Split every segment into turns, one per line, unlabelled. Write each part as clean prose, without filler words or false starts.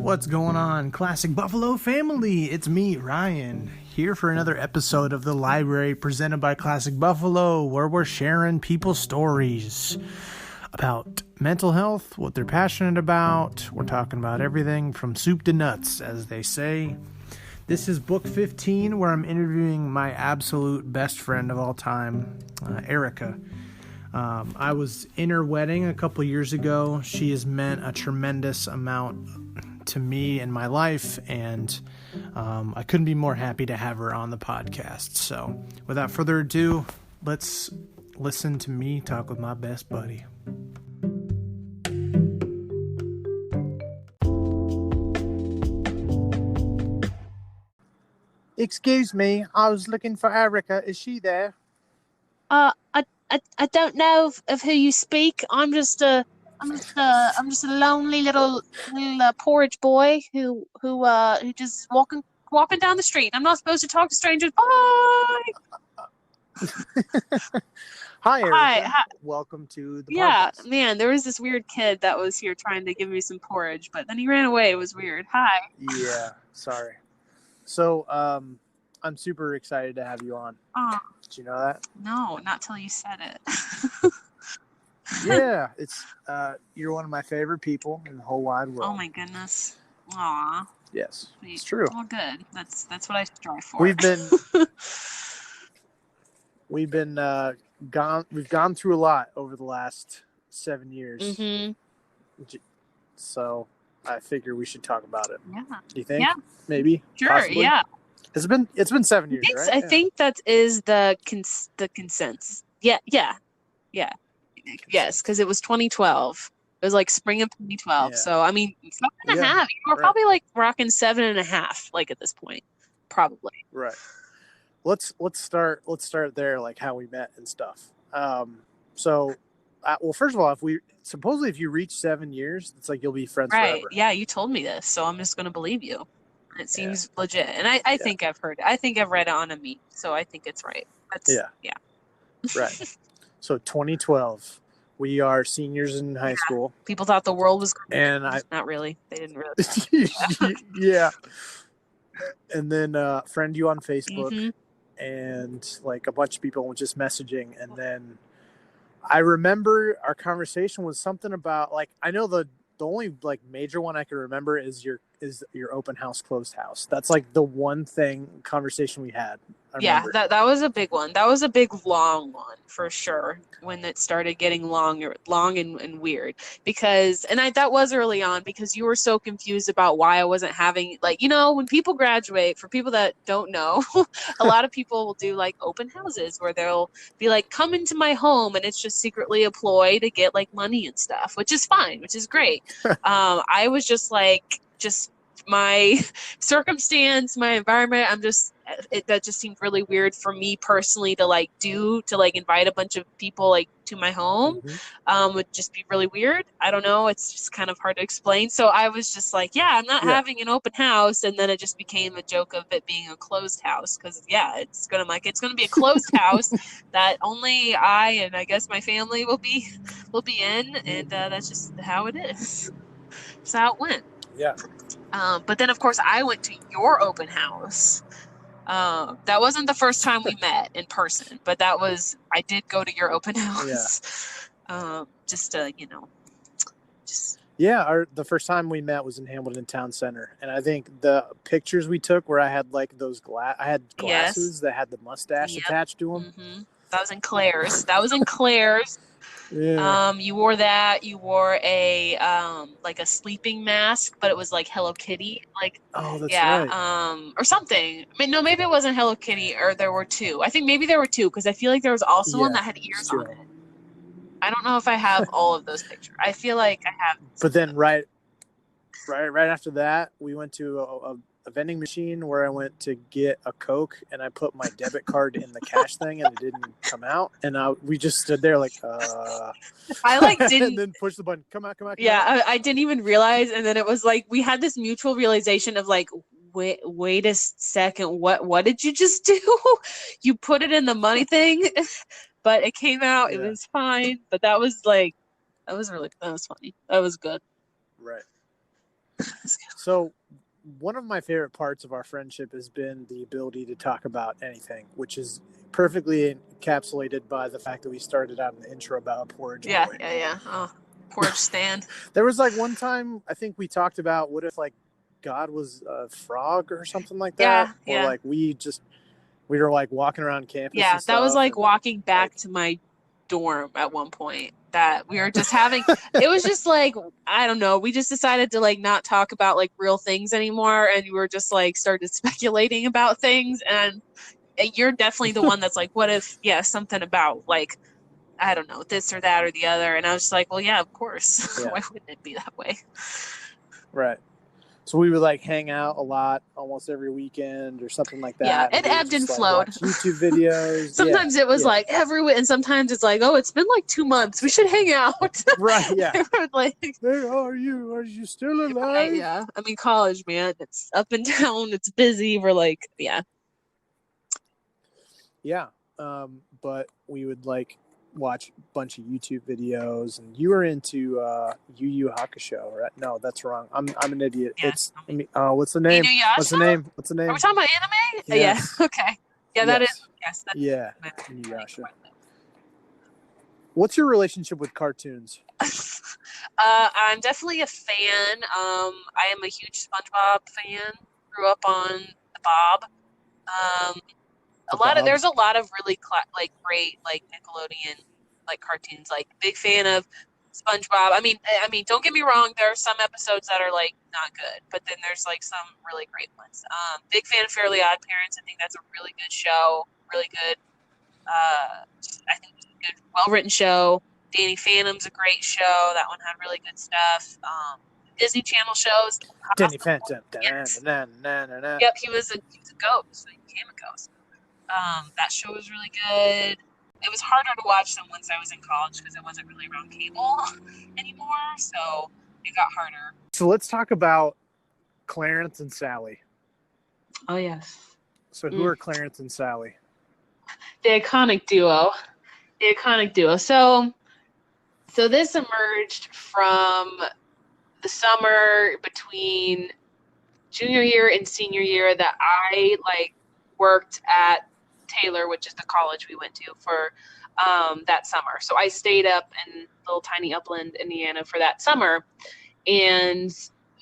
What's going on, Classic Buffalo family? It's me, Ryan, here for another episode of The Library presented by Classic Buffalo, where we're sharing people's stories about mental health, what they're passionate about. We're talking about everything from soup to nuts, as they say. This is book 15, where I'm interviewing my absolute best friend of all time, Erika. I was in her wedding a couple years ago. She has meant a tremendous amount to me in my life, and I couldn't be more happy to have her on the podcast. So without further ado, let's listen to me talk with my best buddy. Excuse me, I was looking for Erika. Is she there?
I don't know of who you speak. I'm just a lonely little porridge boy who just walking down the street. I'm not supposed to talk to strangers. Bye.
Hi, Erika.
Hi.
Welcome to the
Yeah,
podcast.
man, there was this weird kid that was here trying to give me some porridge, but then he ran away. It was weird. Hi.
Yeah, sorry. So, I'm super excited to have you on.
Oh,
Did you know that?
no, not till you said it.
Yeah, it's you're one of my favorite people in the whole wide world.
Oh my goodness. Aw.
Yes,
Sweet.
it's true.
Well, good. That's what I strive for.
We've gone through a lot over the last 7 years.
Mm-hmm.
So I figure we should talk about it.
Yeah.
Do you think?
Yeah.
Maybe.
Sure.
Possibly?
Yeah.
It's been 7 years, right?
I think that is the consensus. Yeah. Yes, because it was 2012. It was like spring of 2012.
Yeah.
So I mean, 7.5. We're probably like rocking 7.5, like at this point, probably.
Right. Let's start there, like how we met and stuff. So, well, first of all, if you reach 7 years, it's like you'll be friends forever.
Yeah, you told me this, so I'm just gonna believe you. It seems legit, and I think I've heard it. I think I've read it on a meme, so I think it's right. Yeah.
Right. So 2012, we are seniors in high school.
People thought the world was
and
not really. They didn't really.
Yeah. And then friend you on Facebook.
Mm-hmm.
And like a bunch of people were just messaging, and then I remember our conversation was something about, like, I know the only like major one I can remember is your open house, closed house. That's like the one conversation we had.
Yeah, that was a big one. That was a big long one for sure, when it started getting long and weird, because that was early on, because you were so confused about why I wasn't having, like, when people graduate, for people that don't know, a lot of people will do like open houses where they'll be like, come into my home, and it's just secretly a ploy to get like money and stuff, which is fine, which is great. I was just like, my circumstance, my environment, that just seemed really weird for me personally to invite a bunch of people like to my home. Would just be really weird. I don't know. It's just kind of hard to explain. So I was just like, I'm not having an open house. And then it just became a joke of it being a closed house. Cause it's going to be a closed house that only I, and I guess my family will be in. And that's just how it is. That's how it went.
Yeah.
But then, of course, I went to your open house. That wasn't the first time we met in person, but I did go to your open house. Yeah.
The first time we met was in Hamilton Town Center, and I think the pictures we took where I had like those glasses that had the mustache attached to them.
Mm-hmm. That was in Claire's.
Yeah.
You wore that. You wore a like a sleeping mask, but it was like Hello Kitty, like.
Oh, that's right.
Or something. I mean, no, maybe it wasn't Hello Kitty, or there were two. I think maybe there were two, because I feel like there was also one that had ears on it. I don't know if I have all of those pictures. I feel like I have.
But then right after that, we went to a vending machine where I went to get a Coke, and I put my debit card in the cash thing, and it didn't come out. And we just stood there like,
I like didn't.
And then push the button. Come out.
Yeah, I didn't even realize. And then it was like, we had this mutual realization of like, wait a second. What did you just do? You put it in the money thing, but it came out. It was fine. But that was funny. That was good.
Right. So one of my favorite parts of our friendship has been the ability to talk about anything, which is perfectly encapsulated by the fact that we started out in the intro about a porridge boy.
Yeah. Oh, porridge stand.
There was like one time I think we talked about what if like God was a frog or something like that, or like we were like walking around campus.
Yeah,
and
that was like
and,
walking back to my dorm at one point. That we were just having. It was just like, I don't know. We just decided to like not talk about like real things anymore, and we were just like started speculating about things. And you're definitely the one that's like, what if something about like, I don't know, this or that or the other. And I was just like, well, yeah, of course.
Yeah.
Why wouldn't it be that way?
Right. So we would like hang out a lot almost every weekend or something like that.
Yeah, it ebbed and flowed.
Watch YouTube videos.
Sometimes it was like every week, and sometimes it's like, oh, it's been like 2 months. We should hang out.
Right, yeah.
Like,
hey, are you still alive?
Right, yeah. I mean, college, man. It's up and down. It's busy. We're like, yeah.
Yeah. But we would like watch a bunch of YouTube videos, and you were into Yu Yu Hakusho, right? No, that's wrong. I'm an idiot.
Yeah.
It's what's the name? What's the name?
Are we talking about anime?
Yes.
Yeah. Okay. Yeah, that is. Yes. That's
Inuyasha. What's your relationship with cartoons?
I'm definitely a fan. I am a huge SpongeBob fan. Grew up on the Bob. There's a lot of really great like Nickelodeon like cartoons. Like big fan of SpongeBob. I mean, don't get me wrong. There are some episodes that are like not good, but then there's like some really great ones. Big fan of Fairly Odd Parents. I think that's a really good show. Really good. I think it's a good, well-written show. Danny Phantom's a great show. That one had really good stuff. Disney Channel shows.
Danny Phantom.
Yes. Yep, he was a ghost. So he became a ghost. That show was really good. It was harder to watch them once I was in college because it wasn't really around cable anymore. So it got harder.
So let's talk about Clarence and Sally.
Oh, yes.
So who are Clarence and Sally?
The iconic duo. So this emerged from the summer between junior year and senior year that I like worked at Taylor, which is the college we went to for that summer. So I stayed up in little tiny Upland, Indiana for that summer. And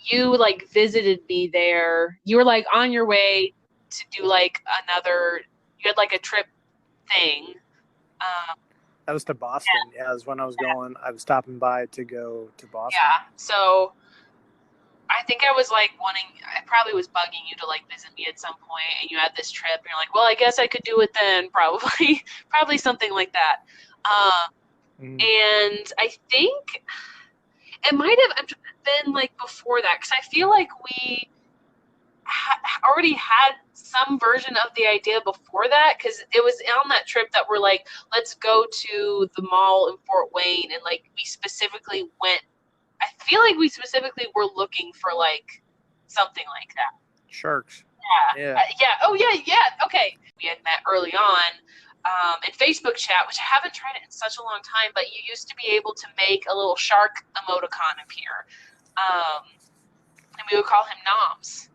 you like visited me there. You were like on your way to do like you had like a trip thing.
That was to Boston. Yeah, that was when I was going. I was stopping by to go to Boston.
Yeah. So I think I was like I probably was bugging you to like visit me at some point, and you had this trip, and you're like, well, I guess I could do it then, probably something like that. And I think it might have been like before that, because I feel like we already had some version of the idea before that, because it was on that trip that we're like, let's go to the mall in Fort Wayne, and like we specifically went. I feel like we specifically were looking for like something like that.
Sharks.
Yeah. Oh yeah. Okay. We had met early on in Facebook chat, which I haven't tried it in such a long time, but you used to be able to make a little shark emoticon appear. And we would call him Noms.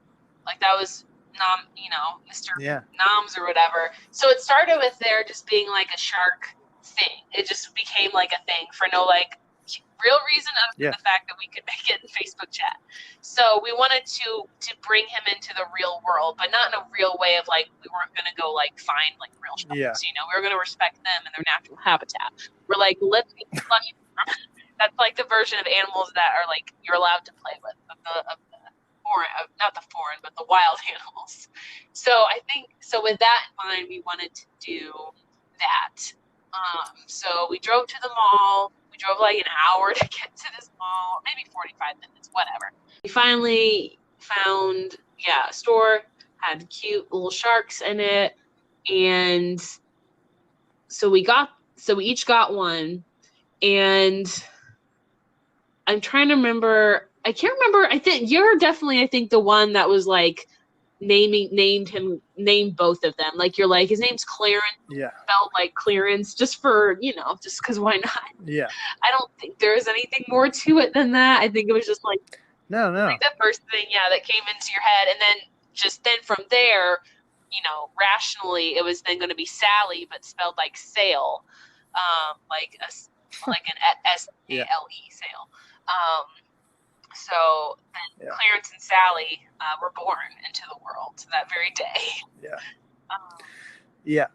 Like that was Mr. Noms or whatever. So it started with there just being like a shark thing. It just became like a thing for no like real reason other than the fact that we could make it in Facebook chat. So we wanted to bring him into the real world, but not in a real way of like we weren't going to go like find like real sharks. Yeah. We were going to respect them and their natural habitat. We're like, that's like the version of animals that are like you're allowed to play with not the foreign, but the wild animals. So I think with that in mind, we wanted to do that. So we drove to the mall. We drove like an hour to get to this mall, maybe 45 minutes, whatever. We finally found, a store, had cute little sharks in it. And so we each got one. And I'm trying to remember, I can't remember. I think you're definitely, the one that was like, named both of them. Like you're like, his name's Clarence. Yeah. Spelled like clearance, just for, just because why not?
Yeah.
I don't think there's anything more to it than that. I think it was just like.
No,
It's
no.
like the first thing, that came into your head, and then from there, rationally, it was then going to be Sally, but spelled like sale, like an
Yeah.
SALE sale. So then
Yeah.
Clarence and Sally were born into the world that very day.
Yeah.
Um,
Yeah.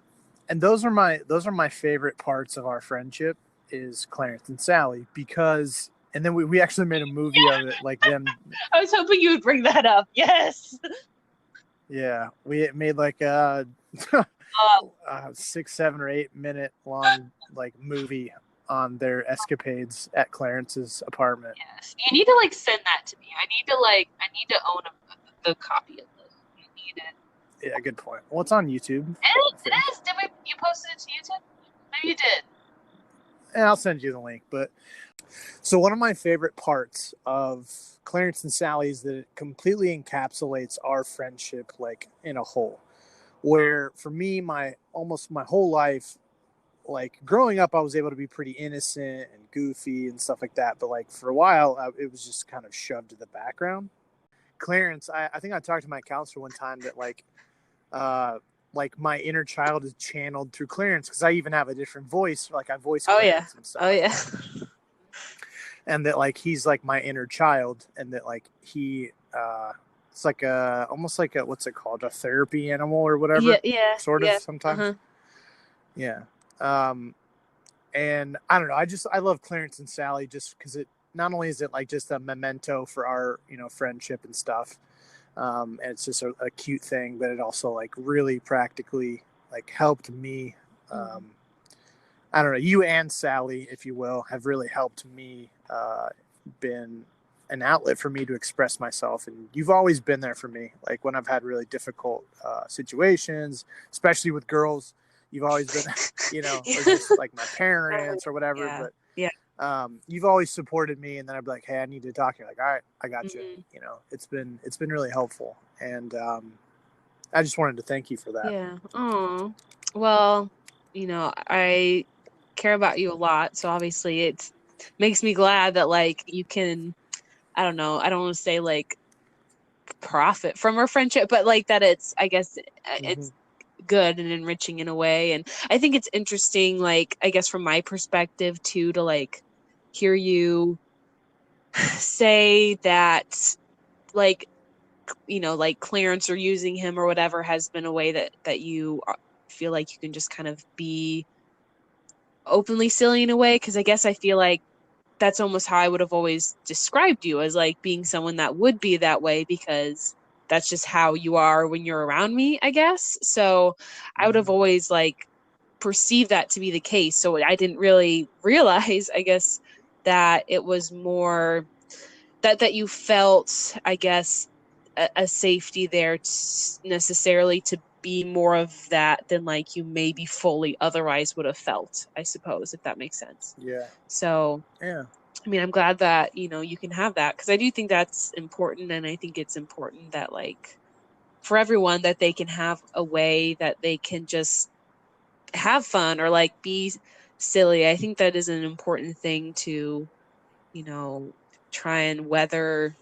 And those are my favorite parts of our friendship is Clarence and Sally, because and then we actually made a movie of it, like them.
I was hoping you would bring that up. Yes.
Yeah, we made like a 6, 7, or 8 minute long like movie on their escapades at Clarence's apartment.
Yes. You need to like send that to me. I need to own the copy of this. You need it.
Yeah, good point. Well, it's on YouTube.
It is. You posted it to YouTube? Maybe you did.
And I'll send you the link. But so one of my favorite parts of Clarence and Sally is that it completely encapsulates our friendship, like in a whole. Where for me, almost my whole life, like growing up, I was able to be pretty innocent and goofy and stuff like that. But like for a while, it was just kind of shoved to the background. Clarence, I think I talked to my counselor one time that like my inner child is channeled through Clarence, because I even have a different voice. Like I voice Clarence and stuff.
Oh yeah.
And that like he's like my inner child, and that like he it's like almost like what's it called, a therapy animal or whatever. Sort of sometimes.
Uh-huh.
Yeah. And I don't know, I love Clarence and Sally just because it not only is it like just a memento for our friendship and stuff, and it's just a cute thing, but it also like really practically like helped me. I don't know, you and Sally, if you will, have really helped me, been an outlet for me to express myself. And you've always been there for me. Like when I've had really difficult situations, especially with girls, you've always been, or just like my parents or whatever.
Yeah.
But
Yeah.
you've always supported me. And then I'd be like, hey, I need to talk. You're like, all right, I got you. It's been really helpful. And I just wanted to thank you for that.
Yeah. Oh. Well, I care about you a lot, so obviously it makes me glad that like you can, I don't know, I don't want to say like profit from our friendship, but like that I guess it's good and enriching in a way. And I think it's interesting, like I guess from my perspective too, to like hear you say that like like Clarence or using him or whatever has been a way that you feel like you can just kind of be openly silly in a way, because I guess I feel like that's almost how I would have always described you, as like being someone that would be that way, because that's just how you are when you're around me, I guess. So I would have always like perceived that to be the case. So I didn't really realize, I guess, that it was more that you felt, I guess, a safety there necessarily to be more of that than like you maybe fully otherwise would have felt, I suppose, if that makes sense.
Yeah.
So
Yeah.
I mean, I'm glad that, you can have that, because I do think that's important. And I think it's important that like for everyone that they can have a way that they can just have fun or like be silly. I think that is an important thing to, try and weather,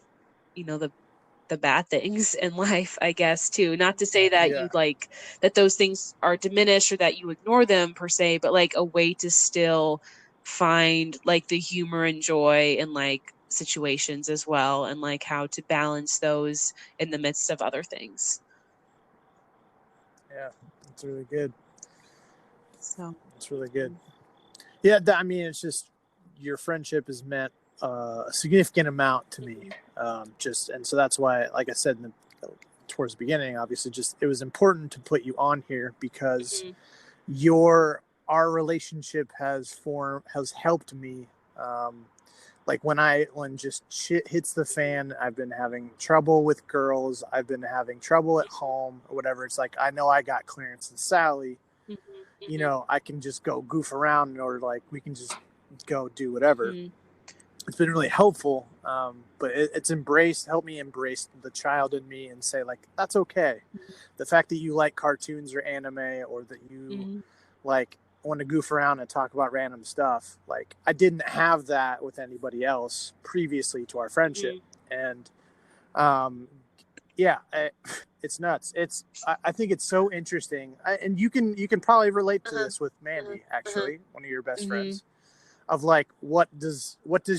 the bad things in life, I guess, too. Not to say that
Yeah.
you like that those things are diminished or that you ignore them per se, but like a way to still find like the humor and joy in like situations as well, and like how to balance those in the midst of other things.
Yeah. It's really good.
So
It's really good. Yeah. I mean, it's just your friendship has meant a significant amount to me. And so that's why, like I said towards the beginning, obviously, just it was important to put you on here because our relationship has helped me. Like when just shit hits the fan, I've been having trouble with girls. I've been having trouble at home or whatever. It's like, I know I got Clarence and Sally, I can just go goof around, or like we can just go do whatever. It's been really helpful, but it's helped me embrace the child in me and say like, that's okay. The fact that you like cartoons or anime, or that you like want to goof around and talk about random stuff, like I didn't have that with anybody else previously to our friendship. And yeah, it's nuts. I think it's so interesting, and you can probably relate to
Uh-huh.
this with
Uh-huh.
Mandy,
Uh-huh.
actually, one of your best
Mm-hmm.
friends, of like what does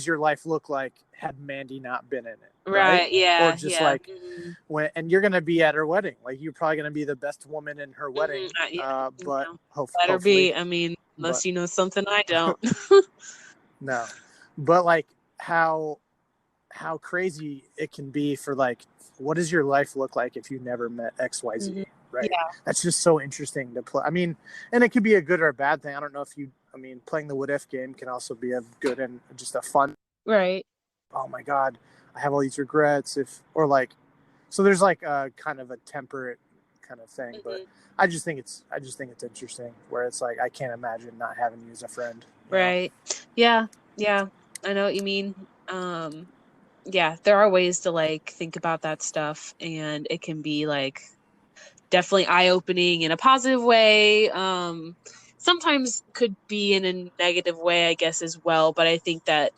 your life look like had Mandy not been in it, right?
Right.
Or
Yeah.
just
Yeah.
like
Mm-hmm.
when, and you're gonna be at her wedding, like you're probably gonna be the best woman in her
Mm-hmm.
wedding,
Yeah. You
but
know, better
hopefully,
be. I mean,
but
unless you know something I don't.
no, but like how crazy it can be for like, what does your life look like if you never met XYZ,
Hmm.
right?
Yeah.
That's just so interesting to play. I mean, and it could be a good or a bad thing. I don't know if you, I mean, playing the what if game can also be a good and just a fun,
Right.
oh my God, I have all these regrets if, or like, so there's like a kind of a temperate kind of thing, but
Hmm.
I just think it's interesting where it's like, I can't imagine not having you as a friend, you know?
Right. Yeah. Yeah. I know what you mean. Um, yeah, there are ways to like think about that stuff, and it can be like definitely eye-opening in a positive way. Sometimes could be in a negative way, I guess, as well. But I think that,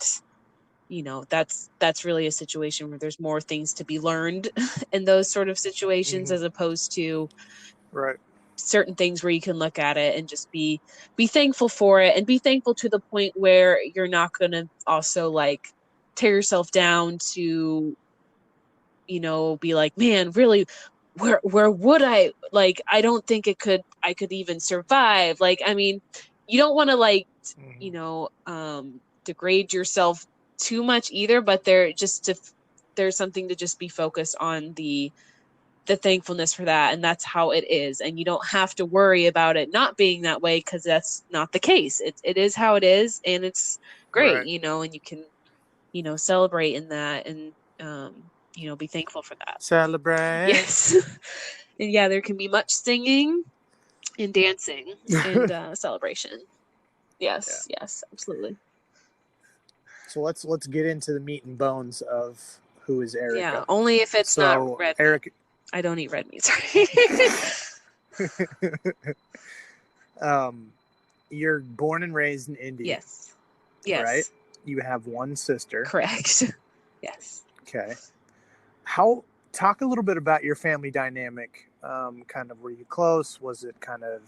that's really a situation where there's more things to be learned in those sort of situations,
Mm-hmm.
as opposed to
Right.
certain things where you can look at it and just be thankful for it, and be thankful to the point where you're not going to also like tear yourself down to, be like, man, really, where would I, like, I don't think I could even survive. Like, I mean, you don't want to like,
Mm-hmm.
you know, degrade yourself too much either, but there's something to just be focused on the thankfulness for that, and that's how it is, and you don't have to worry about it not being that way, because that's not the case. It is how it is, and it's great,
Right.
and you can, celebrate in that, and be thankful for that.
Celebrate.
Yes. And yeah, there can be much singing and dancing and celebration.
Yeah.
Yes, yes, absolutely.
So let's get into the meat and bones of who is
Yeah,
Erika.
only if it's not
So
red meat.
Eric,
I don't eat red meat, sorry.
um, you're born and raised in Indy,
Yes.
right?
Yes.
You have one sister.
Correct. Yes.
Okay. How talk a little bit about your family dynamic. Kind of, were you close? Was it kind of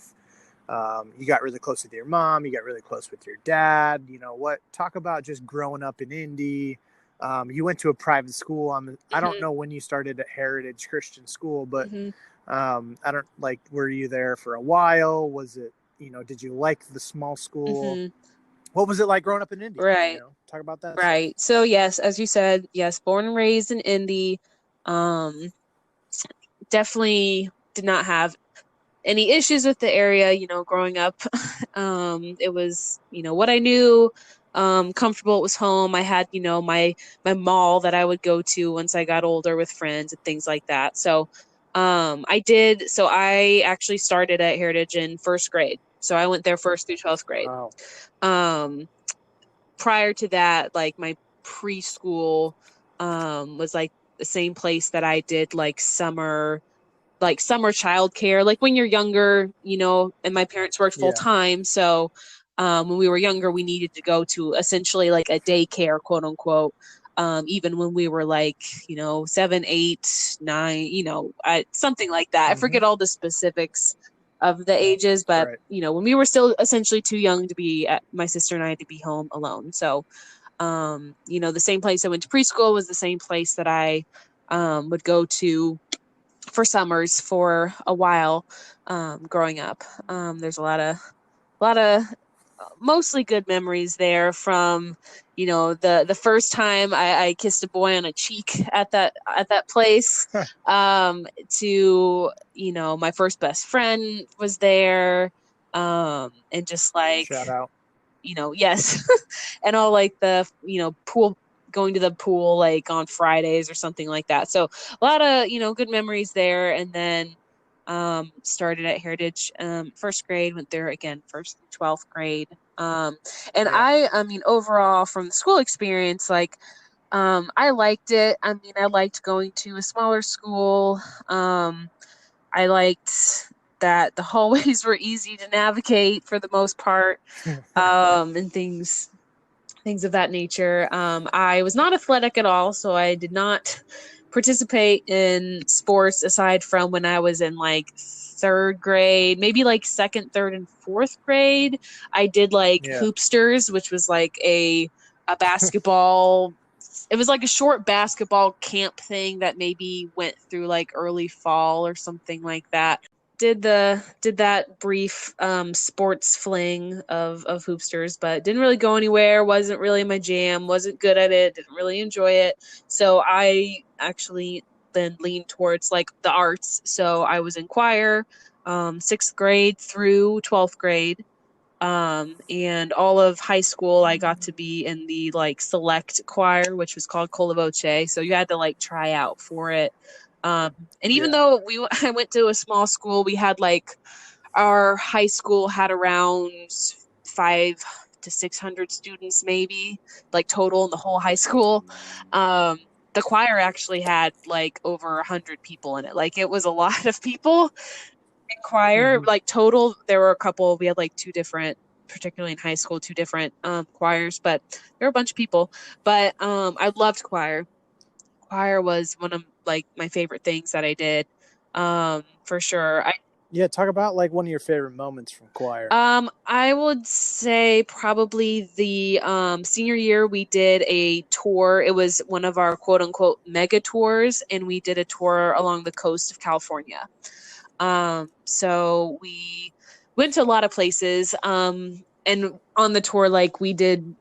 you got really close with your mom? You got really close with your dad? You know what? Talk about just growing up in Indy. You went to a private school. I don't
Hmm.
know when you started at Heritage Christian School, but
Hmm.
I don't like. Were you there for a while? Was it? Did you like the small school?
Hmm.
What was it like growing up in Indy?
Right.
Talk about that stuff.
Right. So yes, as you said, yes, born and raised in Indy. Um, Definitely did not have any issues with the area, growing up. It was, what I knew, comfortable. It was home. I had, my mall that I would go to once I got older with friends and things like that. So, I actually started at Heritage in first grade. So I went there first through 12th grade.
Wow.
Um, Prior to that, like my preschool, was like the same place that I did like summer childcare, like when you're younger, and my parents worked full
Yeah.
time. So when we were younger, we needed to go to essentially like a daycare, quote unquote. Even when we were like, 7, 8, 9, something like that. I
Mm-hmm.
forget all the specifics of the ages, but
Right.
when we were still essentially too young to be at, my sister and I to be home alone. So, the same place I went to preschool was the same place that I would go to for summers for a while, growing up. There's a lot of mostly good memories there from the first time I kissed a boy on a cheek at that place, to my first best friend was there, and just like,
Shout out.
yes. And all like the pool, going to the pool like on Fridays or something like that. So a lot of good memories there. And then started at Heritage, first grade, went there again first through 12th grade. And
Yeah.
I mean, overall from the school experience, like, I liked it. I mean, I liked going to a smaller school. I liked that the hallways were easy to navigate for the most part, and things things of that nature. I was not athletic at all, so I did not participate in sports aside from when I was in like third grade, maybe like second, third, and fourth grade. I did like
Yeah.
hoopsters, which was like a basketball. It was like a short basketball camp thing that maybe went through like early fall or something like that. Did that brief sports fling of hoopsters, but didn't really go anywhere. Wasn't really my jam. Wasn't good at it. Didn't really enjoy it. So I actually then leaned towards like the arts. So I was in choir, sixth grade through 12th grade. And all of high school, I got to be in the like select choir, which was called Cola Voce. So you had to like try out for it. And even
Yeah.
though I went to a small school, we had like our high school had around 500 to 600 students, maybe like total in the whole high school. The choir actually had like over 100 people in it. Like it was a lot of people in choir.
Hmm.
Like total, there were a couple. We had like two different, particularly in high school, two different choirs, but there were a bunch of people. But I loved choir. Choir was one of like my favorite things that I did, for sure.
Yeah. Talk about like one of your favorite moments from choir.
I would say probably the senior year we did a tour. It was one of our quote unquote mega tours, and we did a tour along the coast of California. So we went to a lot of places. And on the tour, like we did,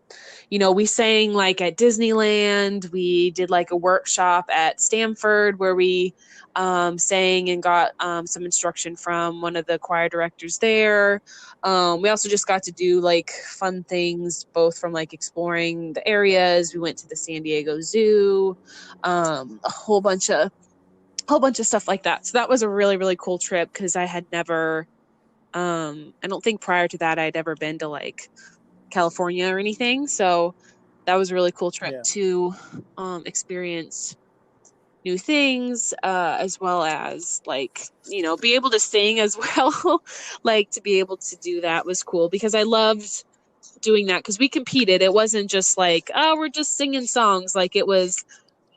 we sang like at Disneyland. We did like a workshop at Stanford where we sang and got some instruction from one of the choir directors there. We also just got to do like fun things, both from like exploring the areas. We went to the San Diego Zoo, a whole bunch of stuff like that. So that was a really, really cool trip because I had never, I don't think prior to that I'd ever been to like California or anything. So that was a really cool trip
Yeah.
to experience new things, as well as like, be able to sing as well. Like to be able to do that was cool because I loved doing that because we competed. It wasn't just like, oh, we're just singing songs. Like it was,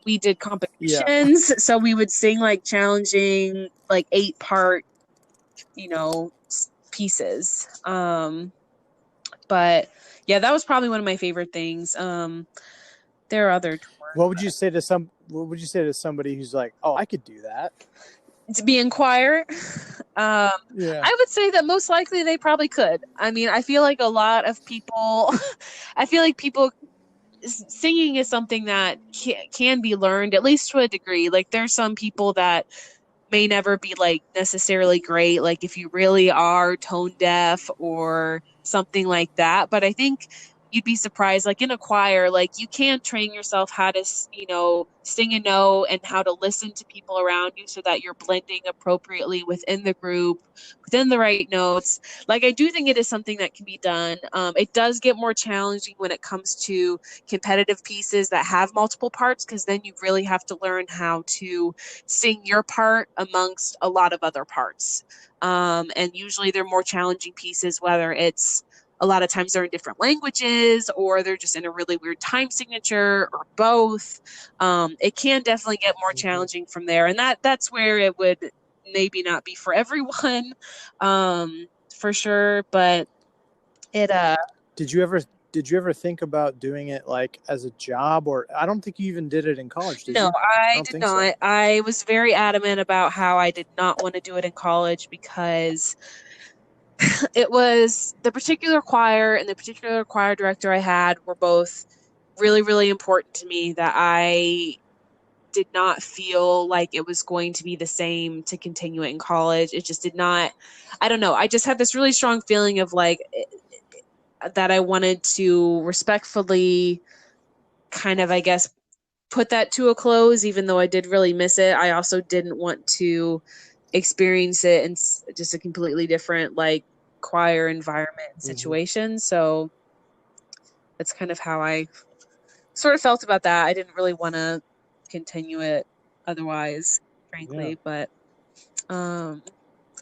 we did
Yeah.
competitions, so we would sing like challenging like 8 part you know pieces. But yeah, that was probably one of my favorite things. There are other
What would you say to somebody who's like, "Oh, I could do that"?
to be in choir.
Yeah.
I would say that most likely they probably could. I mean, I feel like a lot of people I feel like people singing is something that can be learned at least to a degree. Like there's some people that may never be like necessarily great, like if you really are tone deaf or something like that. But I think you'd be surprised, like in a choir, like you can train yourself how to, sing a note and how to listen to people around you so that you're blending appropriately within the group, within the right notes. Like I do think it is something that can be done. It does get more challenging when it comes to competitive pieces that have multiple parts, because then you really have to learn how to sing your part amongst a lot of other parts. And usually they're more challenging pieces, whether it's a lot of times they're in different languages or they're just in a really weird time signature or both. It can definitely get more
Hmm.
challenging from there. And that's where it would maybe not be for everyone, for sure. But it,
Did you ever think about doing it like as a job, or I don't think you even did it in college, did
no,
you? I
I
don't
did
think so.
not. I was very adamant about how I did not want to do it in college because it was the particular choir and the particular choir director I had were both really, really important to me, that I did not feel like it was going to be the same to continue it in college. It just did not, I don't know. I just had this really strong feeling of like that I wanted to respectfully kind of, I guess, put that to a close, even though I did really miss it. I also didn't want to experience it in just a completely different like choir environment and
Hmm.
situation. So that's kind of how I sort of felt about that. I didn't really want to continue it otherwise,
Yeah.
frankly. But um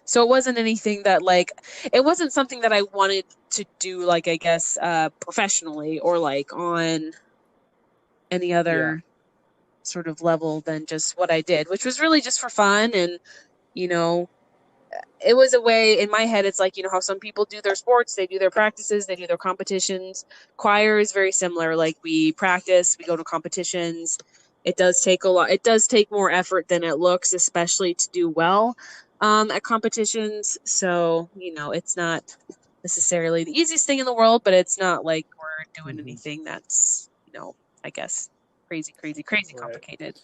So it wasn't anything that like it wasn't something that I wanted to do like I guess professionally or like on any
Yeah.
other sort of level than just what I did, which was really just for fun. And you know, it was a way in my head. It's like, you know, how some people do their sports, they do their practices, they do their competitions. Choir is very similar. Like we practice, we go to competitions. It does take a lot. It does take more effort than it looks, especially to do well at competitions. So, you know, it's not necessarily the easiest thing in the world, but it's not like we're doing
Hmm.
anything that's, you know, I guess crazy, crazy, crazy
Right.
complicated.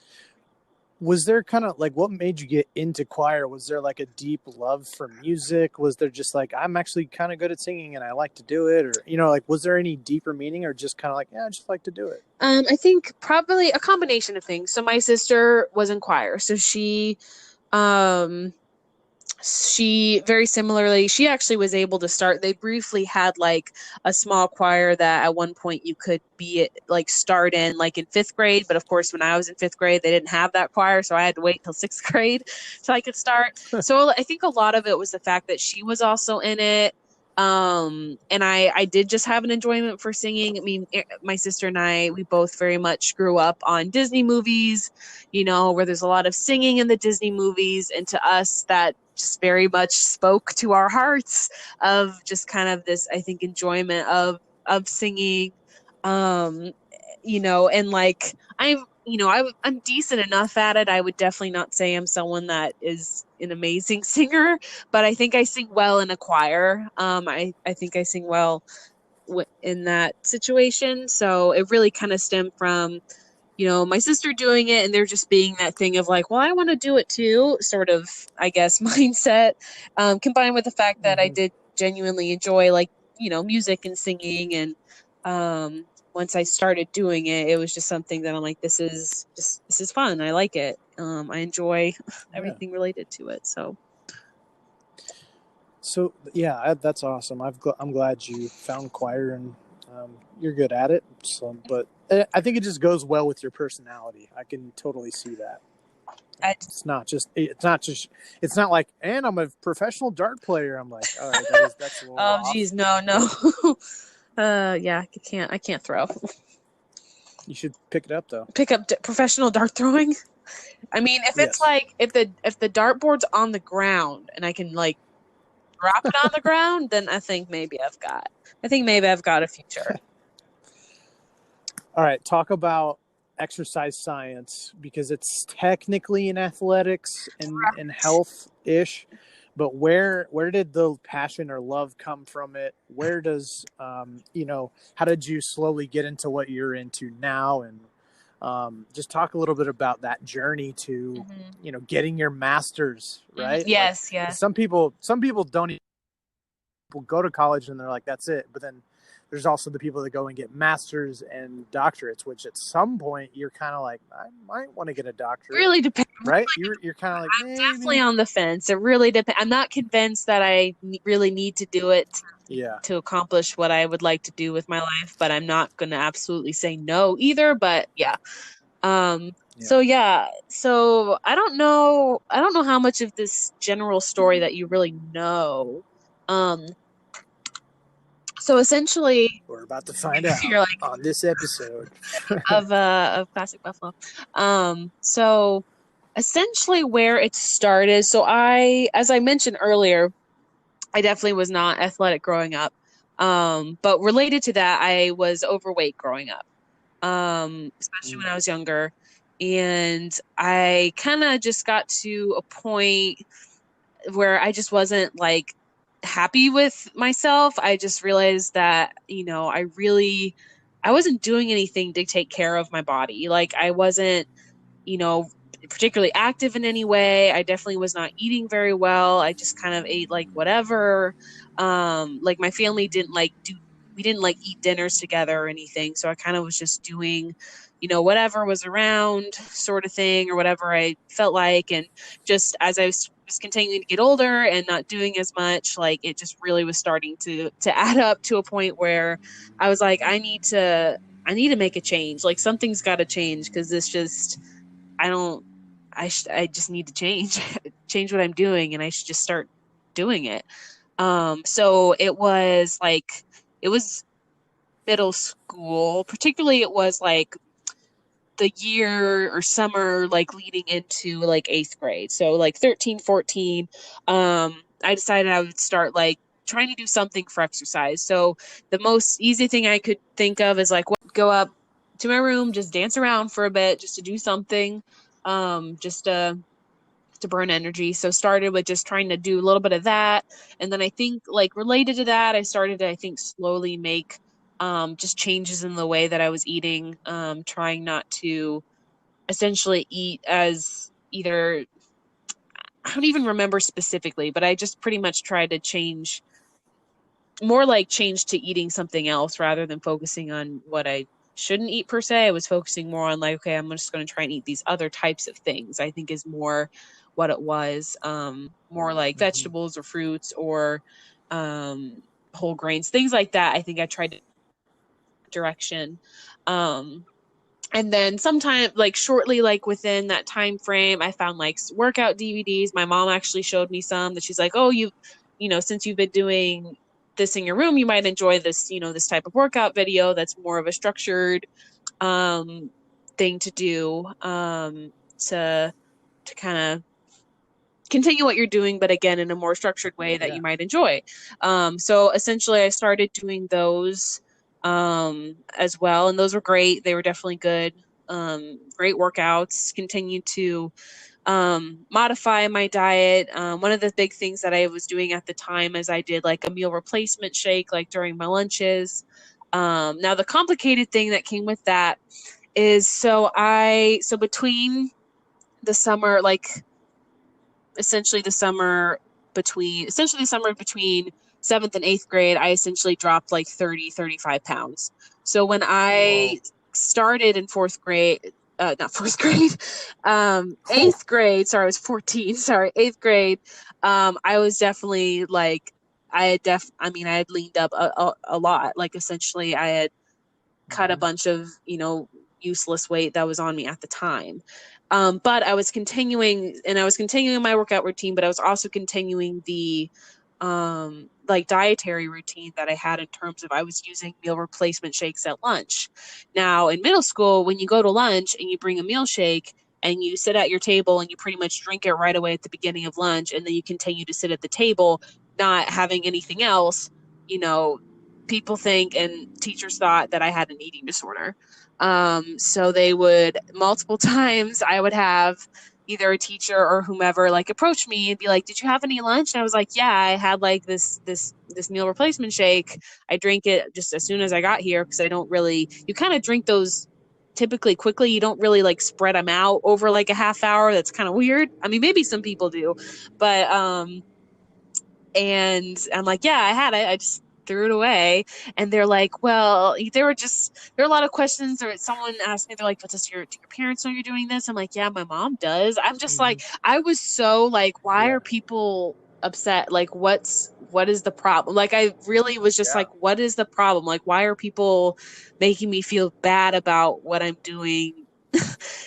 Was there kind of like what made you get into choir? Was there like a deep love for music? Was there just like I'm actually kind of good at singing and I like to do it, or like was there any deeper meaning, or just kind of like I just like to do it?
I think probably a combination of things. So my sister was in choir, so um, she very similarly, she actually was able to start. They briefly had like a small choir that at one point you could be like start in like in fifth grade. But of course, when I was in fifth grade, they didn't have that choir, so I had to wait till sixth grade so I could start. So I think a lot of it was the fact that she was also in it. And I did just have an enjoyment for singing. I mean, my sister and I, we both very much grew up on Disney movies, you know, where there's a lot of singing in the Disney movies, and to us that just very much spoke to our hearts of just kind of this, I think, enjoyment of singing. Um, you know, and like I'm decent enough at it. I would definitely not say I'm someone that is an amazing singer, but I think I sing well in a choir. I think I sing well in that situation. So it really kind of stemmed from, you know, my sister doing it and there just being that thing of like, well, I want to do it too, sort of, I guess, mindset, combined with the fact that I
Hmm.
did genuinely enjoy like, you know, music and singing. And once I started doing it, it was just something that I'm like, this is fun. I like it. I enjoy
Yeah.
everything related to it. So
So yeah, that's awesome. I'm glad you found choir and you're good at it. So, but I think it just goes well with your personality. I can totally see that.
I,
It's not like, and I'm a professional dart player. I'm like, all right, that's a little
oh,
off.
geez, no,
But
no. Yeah, I can't throw.
you should pick it up though.
Pick up professional dart throwing. I mean, if it's
Yes.
like if the dartboard's on the ground and I can like drop it on the ground, then I think maybe I've got a future.
All right, talk about exercise science because it's technically in athletics and health ish, but where did the passion or love come from it? Where does how did you slowly get into what you're into now, and just talk a little bit about that journey to
Hmm.
getting your master's, right? Like,
Yes,
because
yes.
some people don't even go to college and they're like that's it, but then there's also the people that go and get masters and doctorates, which at some point you're kind of like I might want to get a doctorate,
Really depends.
right? You're kind of like
Definitely
maybe.
on the fence. It really depends. I'm not convinced that I really need to do it
Yeah.
to accomplish what I would like to do with my life, but I'm not going to absolutely say no either. But yeah.
Yeah.
So yeah. So I don't know. I don't know how much of this general story that you really know. Um, so essentially,
We're about to find out
you're like
on this episode.
of Classic Buffalo. So essentially where it started. So as I mentioned earlier, I definitely was not athletic growing up. But related to that, I was overweight growing up. Especially when
Mm.
I was younger. And I kind of just got to a point where I just wasn't like happy with myself. I just realized that, you know, I wasn't doing anything to take care of my body. Like I wasn't, you know, particularly active in any way. I definitely was not eating very well. I just kind of ate like whatever. Like my family didn't like do we didn't like eat dinners together or anything. So I kind of was just doing, you know, whatever was around sort of thing or whatever I felt like. And just as I was continuing to get older and not doing as much, like it just really was starting to add up to a point where I was like, I need to make a change. Like something's got to change because this just I don't I just need to change change what I'm doing and I should just start doing it. So it was middle school, particularly it was like the year or summer like leading into like 8th grade. So like 13, 14, I decided I would start like trying to do something for exercise. So the most easy thing I could think of is like go up to my room, just dance around for a bit, just to do something, just to burn energy. So started with just trying to do a little bit of that. And then I think like related to that, I started to, I think, slowly make just changes in the way that I was eating, trying not to essentially eat as either, I don't even remember specifically, but I just pretty much tried to change more like change to eating something else rather than focusing on what I shouldn't eat per se. I was focusing more on like, okay, I'm just going to try and eat these other types of things. I think is more what it was. More like
Mm-hmm.
vegetables or fruits or um, whole grains, things like that. I think I tried to direction. Um, and then sometime like shortly like within that time frame I found like workout DVDs. My mom actually showed me some that she's like, oh, since you've been doing this in your room, you might enjoy this, this type of workout video that's more of a structured um thing to do, to kind of continue what you're doing, but again in a more structured way that
Yeah.
you might enjoy. So essentially I started doing those as well, and those were great. They were definitely good, great workouts. Continued to modify my diet. One of the big things that I was doing at the time is I did like a meal replacement shake like during my lunches. Now the complicated thing that came with that is so between the summer, like essentially the summer between 7th and 8th grade, I essentially dropped like 30-35 pounds. So when
Whoa.
I started in fourth grade, not fourth grade,
Oh.
8th grade, sorry, I was 14, sorry, 8th grade, I was definitely like, I had leaned up a lot. Like essentially I had cut a
Mm-hmm.
bunch of, useless weight that was on me at the time. But I was continuing my workout routine, but I was also continuing the like dietary routine that I had in terms of I was using meal replacement shakes at lunch. Now, in middle school, when you go to lunch and you bring a meal shake and you sit at your table and you pretty much drink it right away at the beginning of lunch, and then you continue to sit at the table, not having anything else, you know, people think and teachers thought that I had an eating disorder. So they would multiple times I would have either a teacher or whomever like approach me and be like, "Did you have any lunch?" And I was like, "Yeah, I had like this meal replacement shake. I drank it just as soon as I got here because I don't really. You kind of drink those typically quickly. You don't really like spread them out over like a half hour. That's kind of weird. I mean, maybe some people do, but and I'm like, yeah, I had it. I just threw it away. And they're like, well, there are a lot of questions. Or someone asked me, they're like, but do your parents know you're doing this? I'm like, yeah, my mom does. I'm just
Mm-hmm.
like, I was so like, why
Yeah.
are people upset? Like, what is the problem? Like, I really was just
Yeah.
like, what is the problem? Like, why are people making me feel bad about what I'm doing?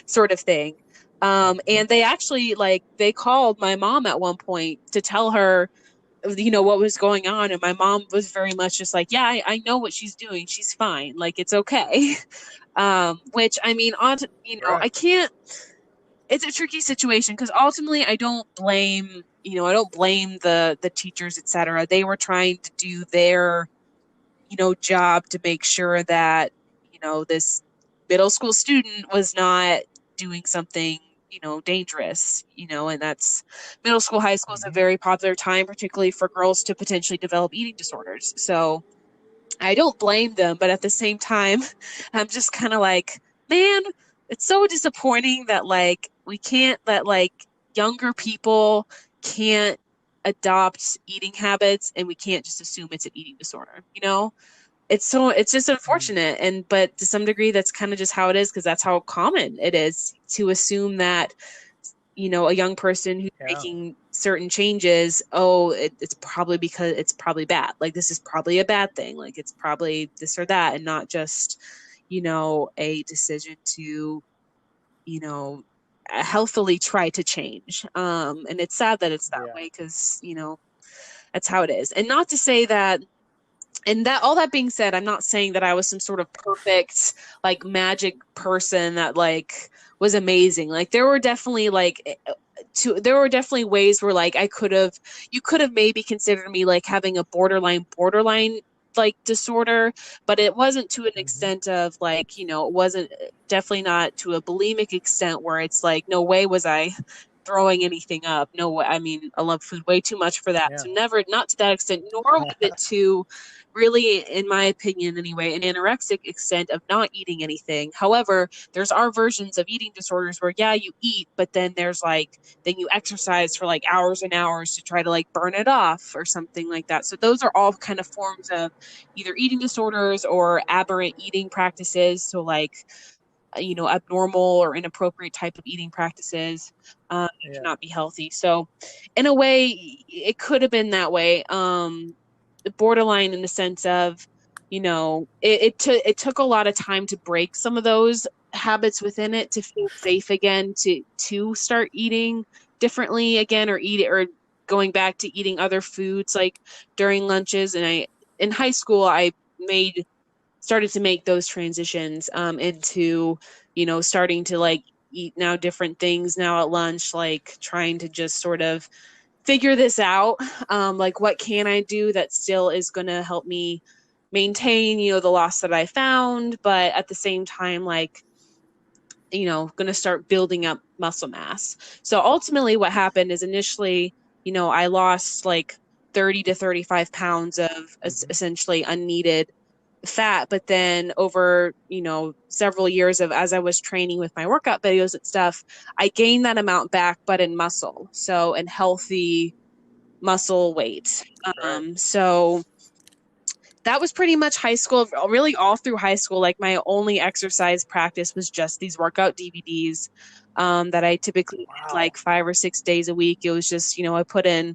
Sort of thing. And they actually like, they called my mom at one point to tell her what was going on, and my mom was very much just like, yeah, I know what she's doing, she's fine, like it's okay. Which I mean, I
Right.
can't, it's a tricky situation because ultimately I don't blame the teachers, etc. They were trying to do their job to make sure that this middle school student was not doing something dangerous, and that's middle school, high school is a
Mm-hmm.
very popular time, particularly for girls to potentially develop eating disorders. So I don't blame them, but at the same time, I'm just kind of like, man, it's so disappointing that like we can't that like younger people can't adopt eating habits and we can't just assume it's an eating disorder, it's just unfortunate. And but to some degree that's kind of just how it is because that's how common it is to assume that a young person who's
Yeah.
making certain changes, oh, it's probably because it's probably bad, like this is probably a bad thing, like it's probably this or that, and not just a decision to you know healthily try to change. And it's sad that it's that
Yeah.
way because That's how it is. And not to say that, and that all that being said, I'm not saying that I was some sort of perfect like magic person that like was amazing. Like there were definitely like there were definitely ways where like you could have maybe considered me like having a borderline like disorder, but it wasn't to an
Mm-hmm.
extent of like, it wasn't definitely not to a bulimic extent where it's like no way was I throwing anything up. No way. I mean, I love food way too much for that.
Yeah.
So never, not to that extent, nor was it to really, in my opinion anyway, an anorexic extent of not eating anything. However, there's our versions of eating disorders where, yeah, you eat, but then there's like, then you exercise for like hours and hours to try to like burn it off or something like that. So those are all kind of forms of either eating disorders or aberrant eating practices. So like, abnormal or inappropriate type of eating practices that
Yeah.
cannot be healthy. So in a way, it could have been that way. Borderline in the sense of, it took a lot of time to break some of those habits within it to feel safe again, to start eating differently again, or going back to eating other foods like during lunches. And in high school, I made started to make those transitions into, starting to like eat now different things now at lunch, like trying to just sort of figure this out. Like what can I do that still is going to help me maintain, the loss that I found, but at the same time, like, going to start building up muscle mass. So ultimately what happened is initially, I lost like 30 to 35 pounds of
Mm-hmm.
essentially unneeded fat. But then over, several years of as I was training with my workout videos and stuff, I gained that amount back, but in muscle. So in healthy muscle weight.
Right.
So that was pretty much high school, really all through high school. Like my only exercise practice was just these workout DVDs that I typically did
Wow.
like 5 or 6 days a week. It was just, I put in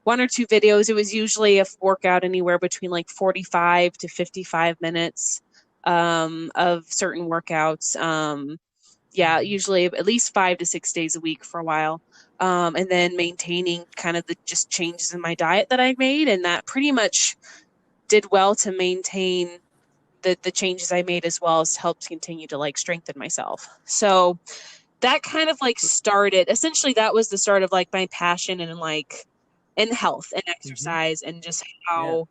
one or two videos. It was usually a workout anywhere between like 45 to 55 minutes of certain workouts. Yeah,
Mm-hmm.
usually at least 5 to 6 days a week for a while. And then maintaining kind of the just changes in my diet that I made. And that pretty much did well to maintain the changes I made, as well as helped continue to like strengthen myself. So that kind of like started, essentially that was the start of like my passion and like in health and
Mm-hmm.
exercise, and just
Yeah.
how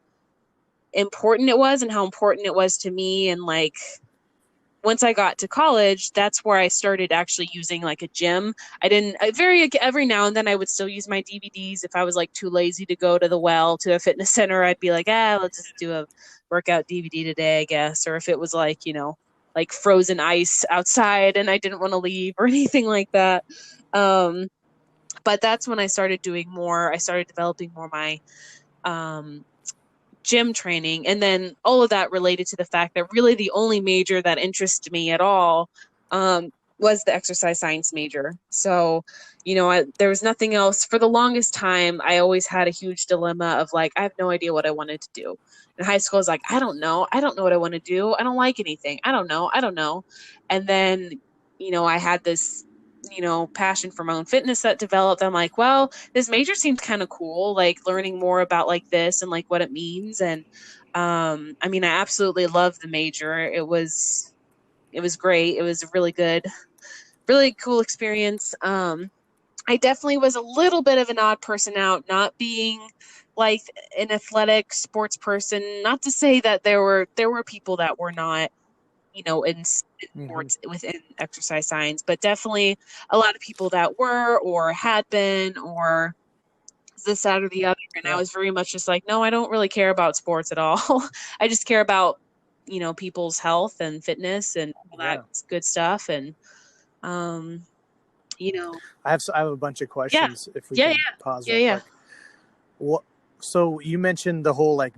important it was and how important it was to me. And like once I got to college, that's where I started actually using like a gym. I didn't I very every now and then I would still use my DVDs if I was like too lazy to go to the well to a fitness center. I'd be like, let's just do a workout DVD today, I guess. Or if it was like, like frozen ice outside and I didn't want to leave or anything like that. Um, but that's when I started doing more. I started developing more my um, gym training, and then all of that related to the fact that really the only major that interested me at all was the exercise science major. So there was nothing else. For the longest time, I always had a huge dilemma of like, I have no idea what I wanted to do. In high school, I was like, I don't know what I want to do. I don't like anything. I don't know. And then I had this passion for my own fitness that developed. I'm like, well, this major seems kind of cool, like learning more about like this and like what it means. And I mean, I absolutely loved the major. It was great. It was a really good, really cool experience. I definitely was a little bit of an odd person out, not being like an athletic sports person. Not to say that there were people that were not, in
Mm-hmm.
sports within exercise science, but definitely a lot of people that were or had been or this, that, or the other. And I
Yeah.
was very much just like, no, I don't really care about sports at all. I just care about, people's health and fitness and all that
Yeah.
good stuff. And, um, you know,
I have a bunch of
yeah,
questions if we
yeah,
can pause
yeah,
real
yeah,
quick. What? So you mentioned the whole like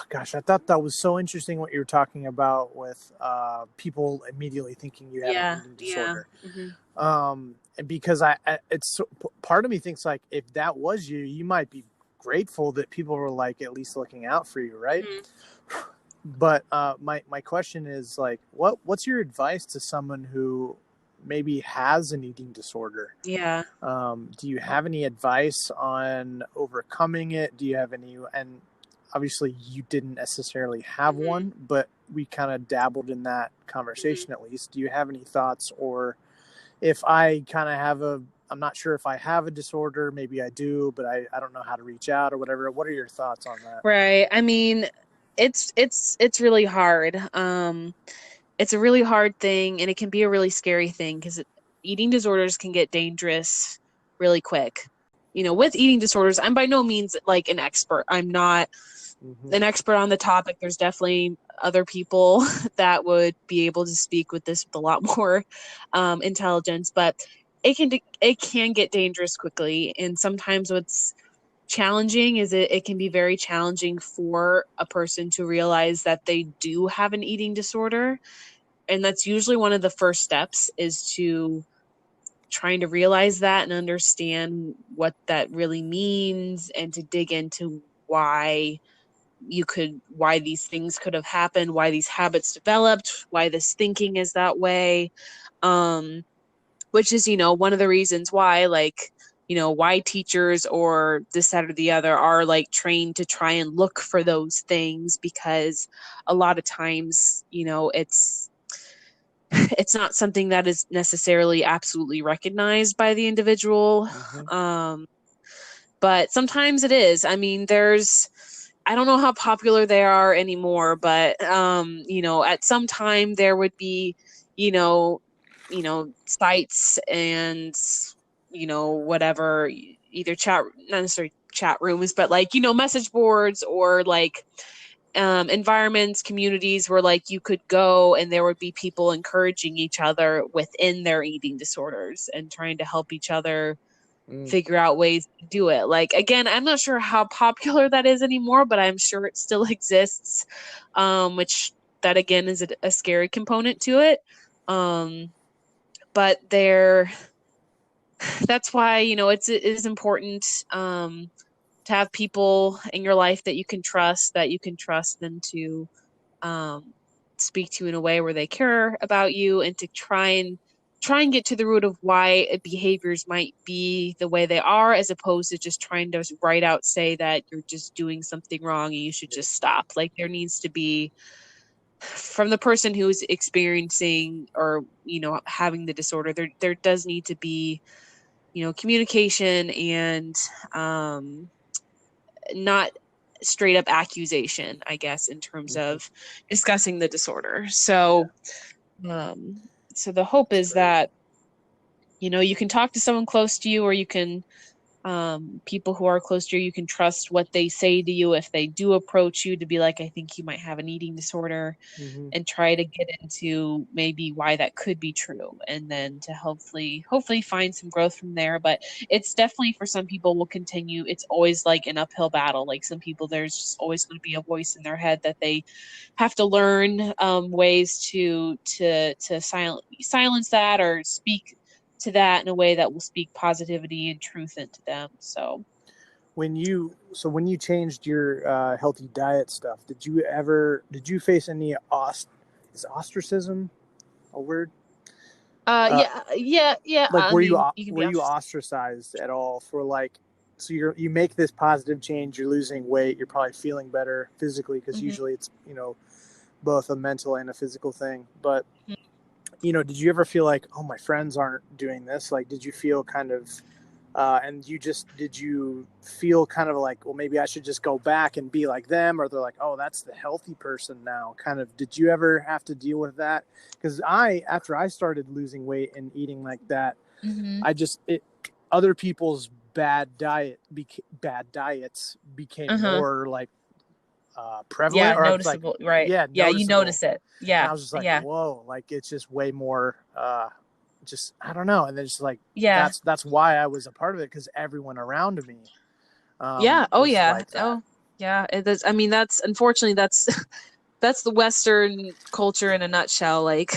gosh, I thought that was so interesting what you were talking about with people immediately thinking you have an
yeah,
eating
yeah,
disorder.
hmm
And because it's part of me thinks like if that was you, you might be grateful that people were like at least looking out for you, right?
hmm
But my question is like, what's your advice to someone who maybe has an eating disorder.
Yeah.
Do you have any advice on overcoming it? Do you have any, and obviously you didn't necessarily have one, but we kind of dabbled in that conversation at least. Do you have any thoughts, or if I kind of have I'm not sure if I have a disorder, maybe I do, but I don't know how to reach out or whatever. What are your thoughts on that?
Right. I mean, it's really hard. It's a really hard thing, and it can be a really scary thing because eating disorders can get dangerous really quick. You know, with eating disorders, I'm by no means like an expert. I'm not an expert on the topic. There's definitely other people that would be able to speak with this with a lot more intelligence, but it can get dangerous quickly. And sometimes what's challenging is it can be very challenging for a person to realize that they do have an eating disorder. And that's usually one of the first steps, is to trying to realize that and understand what that really means, and to dig into why these things could have happened, why these habits developed, why this thinking is that way. Which is, one of the reasons why, like, why teachers or this, that, or the other are like trained to try and look for those things, because a lot of times, it's not something that is necessarily absolutely recognized by the individual. But sometimes it is. I mean, I don't know how popular they are anymore, but at some time there would be, sites and whatever, either not necessarily chat rooms, but like message boards, or like environments, communities where like you could go and there would be people encouraging each other within their eating disorders and trying to help each other figure out ways to do it. Like, again, I'm not sure how popular that is anymore, but I'm sure it still exists, which that again is a scary component to it. But that's why, it is important to have people in your life that you can trust them to speak to you in a way where they care about you, and to try and get to the root of why behaviors might be the way they are, as opposed to just trying to right out say that you're just doing something wrong and you should just stop. Like, there needs to be, from the person who's experiencing or having the disorder, there does need to be communication, and not straight up accusation, I guess, in terms of discussing the disorder. So so the hope is that you can talk to someone close to you, or you can people who are close to you, you can trust what they say to you if they do approach you, to be like, I think you might have an eating disorder, and try to get into maybe why that could be true, and then to hopefully find some growth from there. But it's definitely, for some people, will continue. It's always like an uphill battle. Like, some people, there's just always going to be a voice in their head that they have to learn ways to silence that, or speak to that in a way that will speak positivity and truth into them. So
when you changed your healthy diet stuff, did you face any is ostracism a word?
Yeah.
Like,
I mean, you can
were
be
you ostracized at all for, like, so you make this positive change, you're losing weight, you're probably feeling better physically, because usually it's both a mental and a physical thing, but did you ever feel like, oh, my friends aren't doing this? Like, did you feel kind of, did you feel kind of like, well, maybe I should just go back and be like them? Or they're like, oh, that's the healthy person now. Kind of, did you ever have to deal with that? Because after I started losing weight and eating like that, other people's bad diets became more like prevalent, or
noticeable,
like,
right?
yeah,
Yeah, you
noticeable.
notice it.
And
Yeah,
I was just like, whoa, like, it's just way more, just, I don't know. And then just like,
yeah,
that's why I was a part of it, because everyone around me
yeah. Oh,
was
yeah.
like that.
Oh, yeah. It is. I mean, unfortunately, that's the Western culture in a nutshell. Like,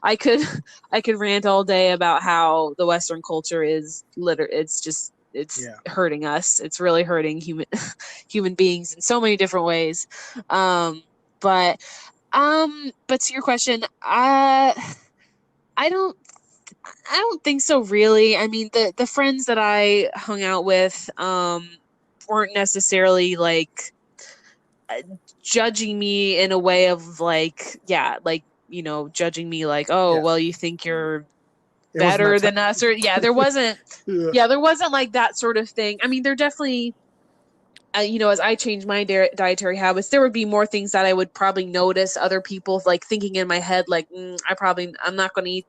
I could rant all day about how the Western culture is it's hurting us. It's really hurting human beings in so many different ways. But to your question, I don't. I don't think so, really. I mean, the friends that I hung out with weren't necessarily like uh, judging me in a way of like, yeah, like, judging me like, oh,
Yeah,
well, you think you're
it wasn't that
better
time.
than us, or
Yeah.
yeah, there wasn't like that sort of thing. I mean, there definitely as I changed my dietary habits, there would be more things that I would probably notice other people like thinking in my head, like, I'm not going to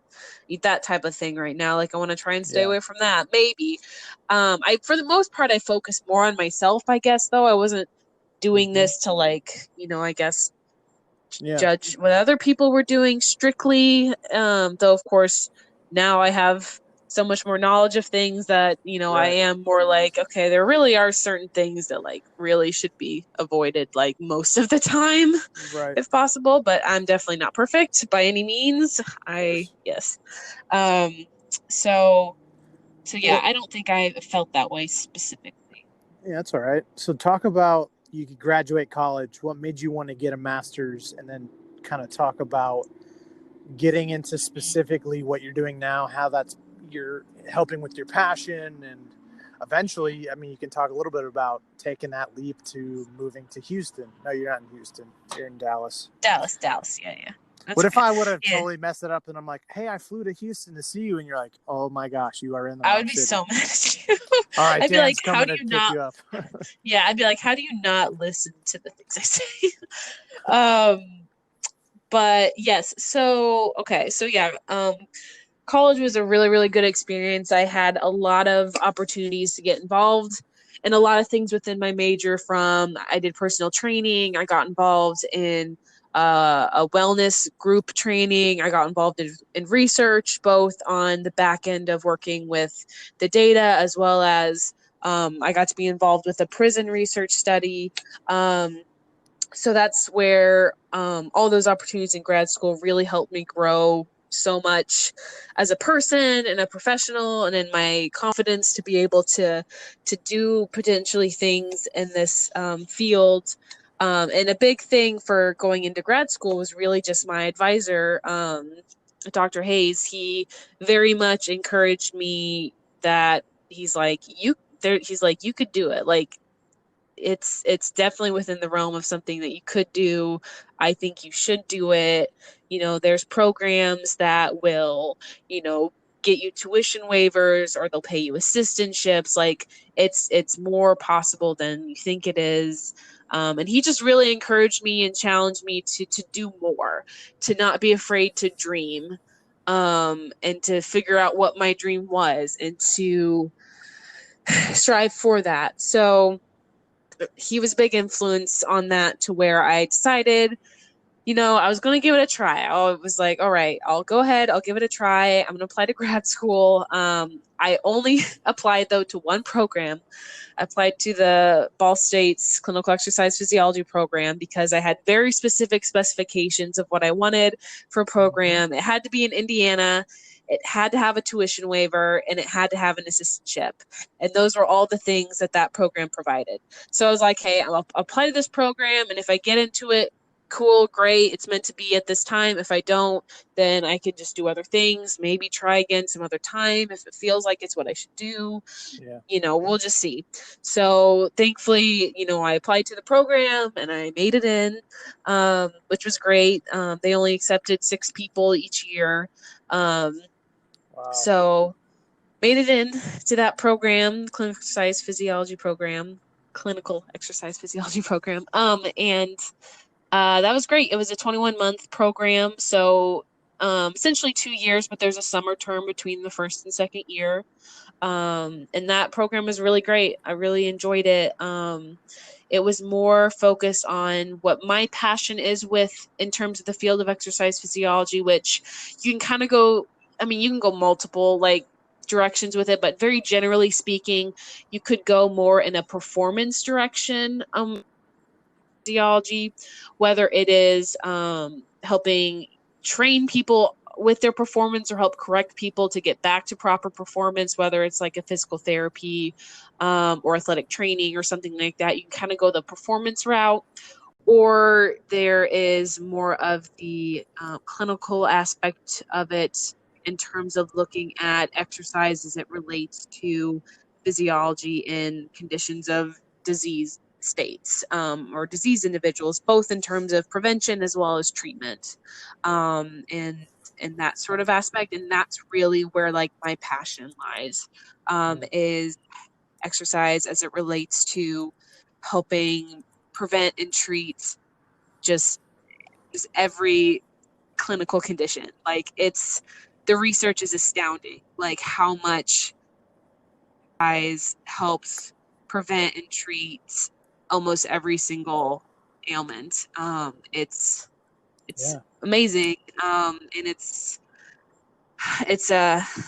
eat that type of thing right now. Like, I want to try and stay
Yeah.
away from that. Maybe. For the most part, I focused more on myself, I guess, though. I wasn't doing
Hmm.
this to like, I guess
Yeah.
judge what other people were doing strictly. Though, of course, now I have so much more knowledge of things that, I
Right.
am more like, okay, there really are certain things that like really should be avoided like most of the time,
Right.
if possible. But I'm definitely not perfect by any means.
Of course.
Yes. Um, so, yeah,
Well,
I don't think I felt that way specifically.
yeah, that's all right. So talk about you could graduate college. What made you want to get a master's, and then kind of talk about getting into specifically what you're doing now, how that's you're helping with your passion, and eventually, I mean, you can talk a little bit about taking that leap to moving to Houston. No, you're not in Houston. You're in Dallas.
Dallas. Yeah, yeah. That's
What if
okay.
I would have
Yeah.
totally messed it up and I'm like, hey, I flew to Houston to see you, and you're like, oh my gosh, you are in the
I
wrong
would be
city.
so mad at you.
All right,
I'd be like,
Dan's
how
coming
do
to
you
pick
not?
you up.
Yeah, I'd be like, how do you not listen to the things I say? um, but yes, so okay, so yeah, college was a really, really good experience. I had a lot of opportunities to get involved in a lot of things within my major. From I did personal training, I got involved in a wellness group training, I got involved in research, both on the back end of working with the data as well as I got to be involved with a prison research study. So that's where all those opportunities in grad school really helped me grow so much as a person and a professional, and in my confidence to be able to do potentially things in this field. And a big thing for going into grad school was really just my advisor, Dr. Hayes. He very much encouraged me that he's like, he's like, you could do it. Like, it's definitely within the realm of something that you could do. I think you should do it. There's programs that will, get you tuition waivers, or they'll pay you assistantships. Like, it's more possible than you think it is. And he just really encouraged me and challenged me to do more, to not be afraid to dream, and to figure out what my dream was, and to strive for that. So he was a big influence on that, to where I decided, I was going to give it a try. I was like, all right, I'll go ahead. I'll give it a try. I'm going to apply to grad school. I only applied, though, to one program. I applied to the Ball State's clinical exercise physiology program because I had very specific specifications of what I wanted for a program. It had to be in Indiana. It had to have a tuition waiver, and it had to have an assistantship. And those were all the things that program provided. So I was like, hey, I'll apply to this program, and if I get into it, cool, great, it's meant to be at this time. If I don't, then I could just do other things, maybe try again some other time if it feels like it's what I should do.
Yeah.
We'll just see. So thankfully, I applied to the program and I made it in, which was great. They only accepted 6 people each year. Um,
Wow.
so made it in to that program, clinical exercise physiology program. And that was great. It was a 21-month program. So essentially 2 years, but there's a summer term between the first and second year. And that program was really great. I really enjoyed it. It was more focused on what my passion is with in terms of the field of exercise physiology, which you can kind of go, I mean, you can go multiple like directions with it, but very generally speaking, you could go more in a performance direction. Physiology, whether it is helping train people with their performance or help correct people to get back to proper performance, whether it's like a physical therapy or athletic training or something like that. You can kind of go the performance route, or there is more of the clinical aspect of it, in terms of looking at exercise as it relates to physiology in conditions of disease states, or disease individuals, both in terms of prevention as well as treatment, and that sort of aspect. And that's really where like my passion lies, is exercise as it relates to helping prevent and treat just every clinical condition. Like, it's the research is astounding, like how much exercise helps prevent and treat almost every single ailment. It's
Yeah.
amazing, and it's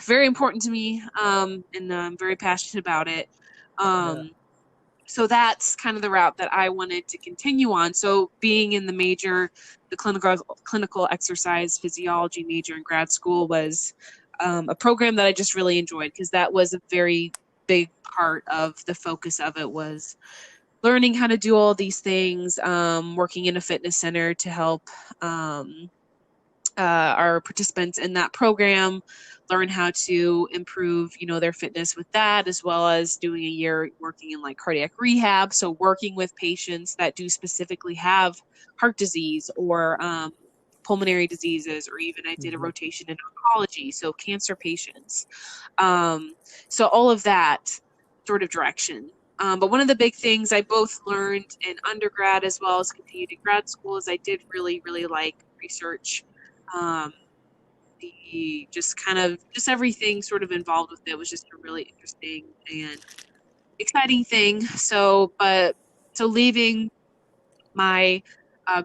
very important to me, and I'm very passionate about it.
Yeah.
So that's kind of the route that I wanted to continue on. So being in the clinical exercise physiology major in grad school was a program that I just really enjoyed, because that was a very big part of the focus of it, was learning how to do all these things, working in a fitness center to help our participants in that program learn how to improve, their fitness with that, as well as doing a year working in like cardiac rehab. So working with patients that do specifically have heart disease or pulmonary diseases, or even I did a
Mm-hmm.
rotation in oncology, so cancer patients. So all of that sort of direction. But one of the big things I both learned in undergrad as well as continued in grad school is I did really, really like research. Um, the just everything sort of involved with it was just a really interesting and exciting thing. So leaving my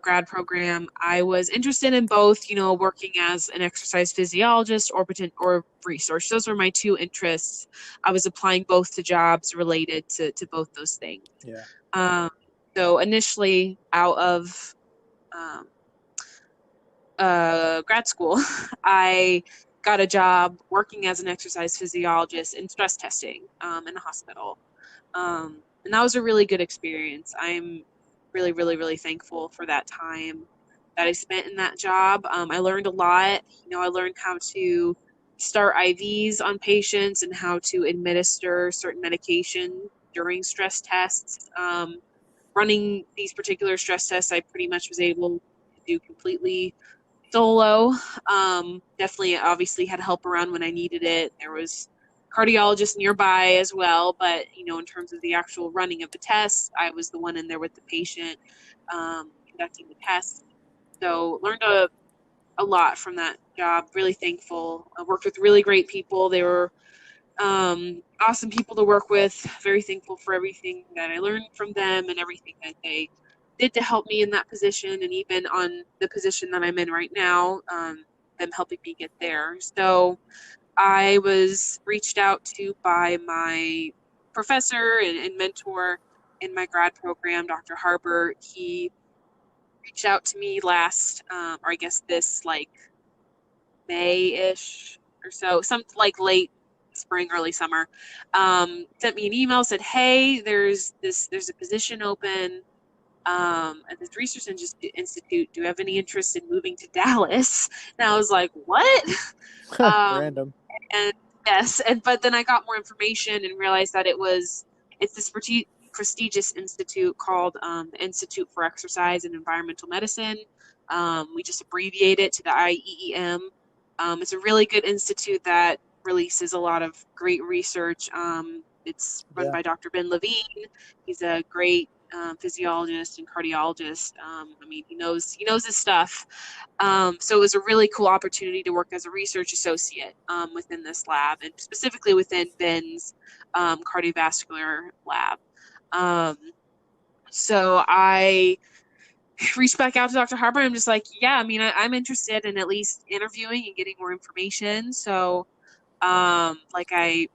grad program, I was interested in both, working as an exercise physiologist or research. Those were my two interests. I was applying both to jobs related to both those things.
Yeah.
Um, so initially out of um, grad school, I got a job working as an exercise physiologist in stress testing, in a hospital. And that was a really good experience. I'm really, really, really thankful for that time that I spent in that job. I learned a lot. I learned how to start IVs on patients and how to administer certain medication during stress tests. Running these particular stress tests, I pretty much was able to do completely solo. Definitely, obviously, had help around when I needed it. There was cardiologist nearby as well, but in terms of the actual running of the tests, I was the one in there with the patient, conducting the tests. So learned a lot from that job. Really thankful. I worked with really great people. They were awesome people to work with. Very thankful for everything that I learned from them and everything that they did to help me in that position, and even on the position that I'm in right now, them helping me get there. So I was reached out to by my professor and mentor in my grad program, Dr. Harper. He reached out to me last, or I guess this like May-ish or so, some like late spring, early summer. Sent me an email, said, "Hey, there's a position open at this research institute. Do you have any interest in moving to Dallas?" And I was like, "What?" um,
Random.
and yes, but then I got more information and realized that it's this prestigious institute called the Institute for Exercise and Environmental Medicine. We just abbreviate it to the IEEM. It's a really good institute that releases a lot of great research. It's run
Yeah.
by Dr. Ben Levine. He's a great physiologist and cardiologist. I mean, he knows his stuff. So it was a really cool opportunity to work as a research associate within this lab, and specifically within Ben's cardiovascular lab. Um, so I reached back out to Dr. Harper. I'm just like, yeah, I mean, I'm interested in at least interviewing and getting more information. So, like, I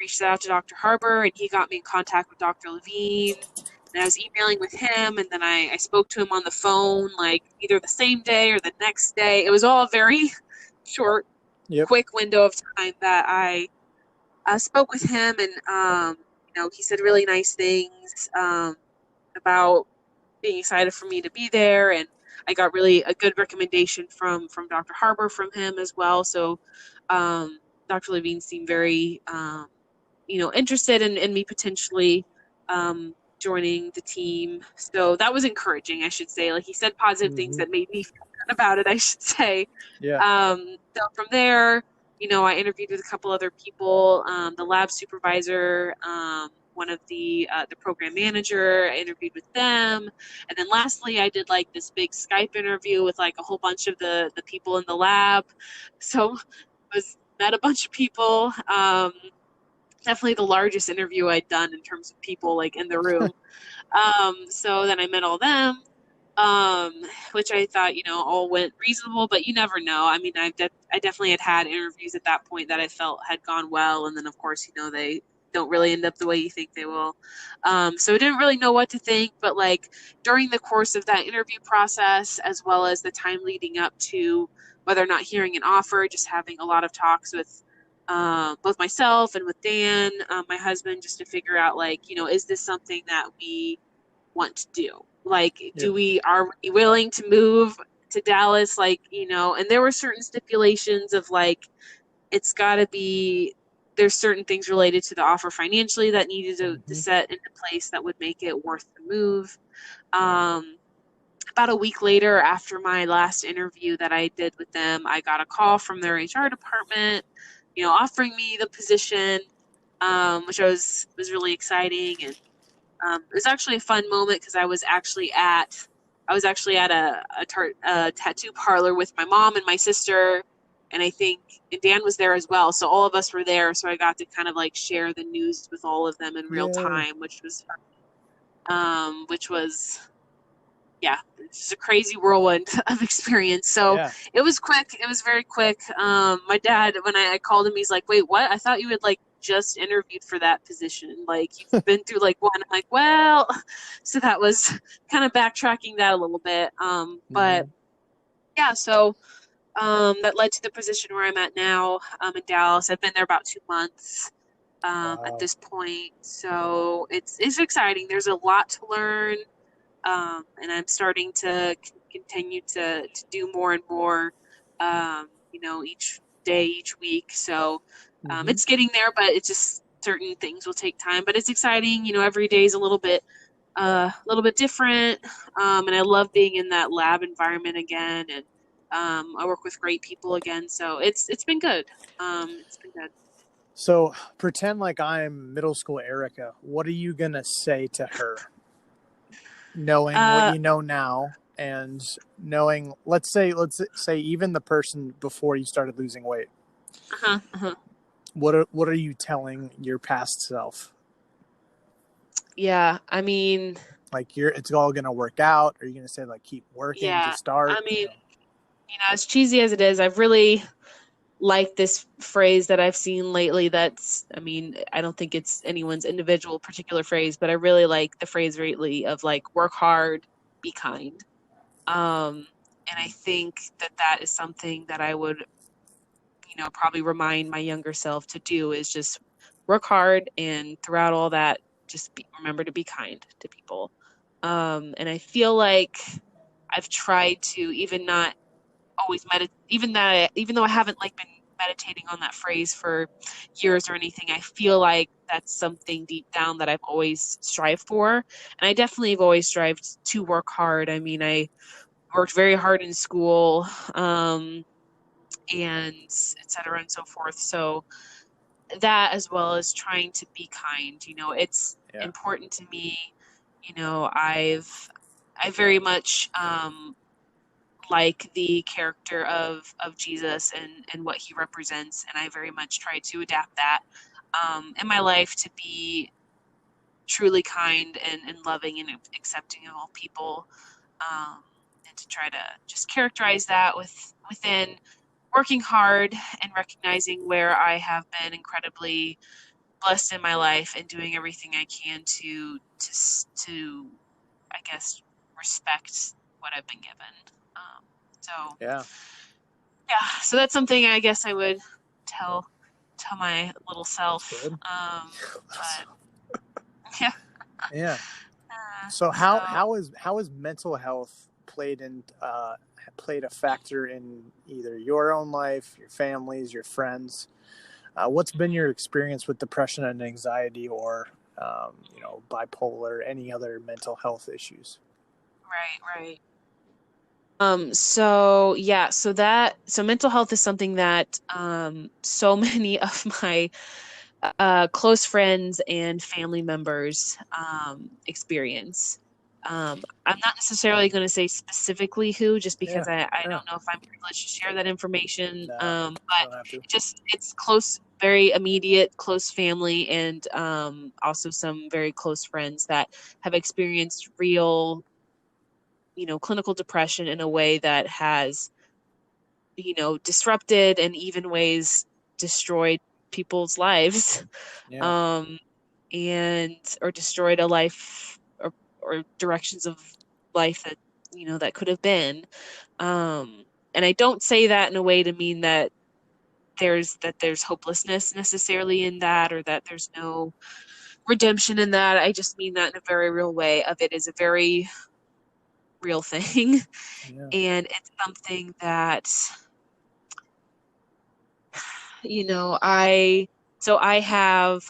reached out to Dr. Harper, and he got me in contact with Dr. Levine. And I was emailing with him, and then I spoke to him on the phone, like either the same day or the next day. It was all a very short,
Yep.
quick window of time that I spoke with him, and he said really nice things about being excited for me to be there, and I got really a good recommendation from Dr. Harbour from him as well. So Dr. Levine seemed very interested in me potentially joining the team. So that was encouraging, I should say. Like, he said positive things that made me feel good about it, I should say.
Yeah.
So from there, I interviewed with a couple other people, the lab supervisor, one of the program manager. I interviewed with them, and then lastly, I did like this big Skype interview with like a whole bunch of the people in the lab. So met a bunch of people. Definitely the largest interview I'd done in terms of people like in the room. So then I met all them, um, which I thought, all went reasonable, but you never know. I mean, I definitely had interviews at that point that I felt had gone well. And then of course, they don't really end up the way you think they will. So I didn't really know what to think, but like during the course of that interview process, as well as the time leading up to whether or not hearing an offer, just having a lot of talks with both myself and with Dan, my husband, just to figure out like, is this something that we want to do? Like, are we willing to move to Dallas? Like, and there were certain stipulations of like, it's got to be, there's certain things related to the offer financially that needed to set into place that would make it worth the move. About a week later, after my last interview that I did with them, I got a call from their HR department, offering me the position, which was really exciting. And it was actually a fun moment because I was actually at a tattoo parlor with my mom and my sister, and I think and Dan was there as well. So all of us were there. So I got to kind of like share the news with all of them in real time, which was fun. Which was, yeah, it's a crazy whirlwind of experience. So it was quick. It was very quick. My dad, when I called him, he's like, "Wait, what? I thought you had like just interviewed for that position. Like you've been through like one." I'm like, well, so that was kind of backtracking that a little bit. But yeah, so that led to the position where I'm at now, in Dallas. I've been there about 2 months. At this point, so it's exciting. There's a lot to learn. And I'm starting to continue to do more and more, each day, each week. So it's getting there, but it's just certain things will take time. But it's exciting. Every day is a little bit different. And I love being in that lab environment again. And I work with great people again. So it's been good. It's been good.
So pretend like I'm middle school Erika. What are you going to say to her? Knowing what you know now, and knowing, let's say even the person before you started losing weight. What are you telling your past self?
Yeah, I mean,
like it's all gonna work out. Are you gonna say like keep working to start?
I mean, as cheesy as it is, I've really liked this phrase that I've seen lately. I don't think it's anyone's individual particular phrase, but I really like the phrase lately of like, work hard, be kind. And I think that is something that I would, probably remind my younger self to do, is just work hard, and throughout all that, just remember to be kind to people. And I feel like I've tried to even not always even though I haven't like been meditating on that phrase for years or anything, I feel like that's something deep down that I've always strived for. And I definitely have always strived to work hard. I mean, I worked very hard in school, and et cetera and so forth. So that, as well as trying to be kind, it's important to me. I very much, like the character of Jesus and what he represents, and I very much try to adapt that in my life, to be truly kind and loving and accepting of all people, and to try to just characterize that within working hard and recognizing where I have been incredibly blessed in my life, and doing everything I can to I guess respect what I've been given. So that's something I guess I would tell my little self. But yeah.
So how is mental health played a factor in either your own life, your family's, your friends. What's been your experience with depression and anxiety, or bipolar, any other mental health issues?
Right. So mental health is something that so many of my close friends and family members experience. I'm not necessarily going to say specifically who, just because
Yeah,
I
yeah.
don't know if I'm privileged to share that information.
No,
But
don't have to.
it's close, very immediate, close family, and also some very close friends that have experienced real, clinical depression in a way that has, disrupted and even ways destroyed people's lives.
Yeah,
Um, and or destroyed a life, or directions of life that that could have been. And I don't say that in a way to mean that there's hopelessness necessarily in that, or that there's no redemption in that. I just mean that in a very real way, of it is a very real thing.
yeah.
And it's something that, I have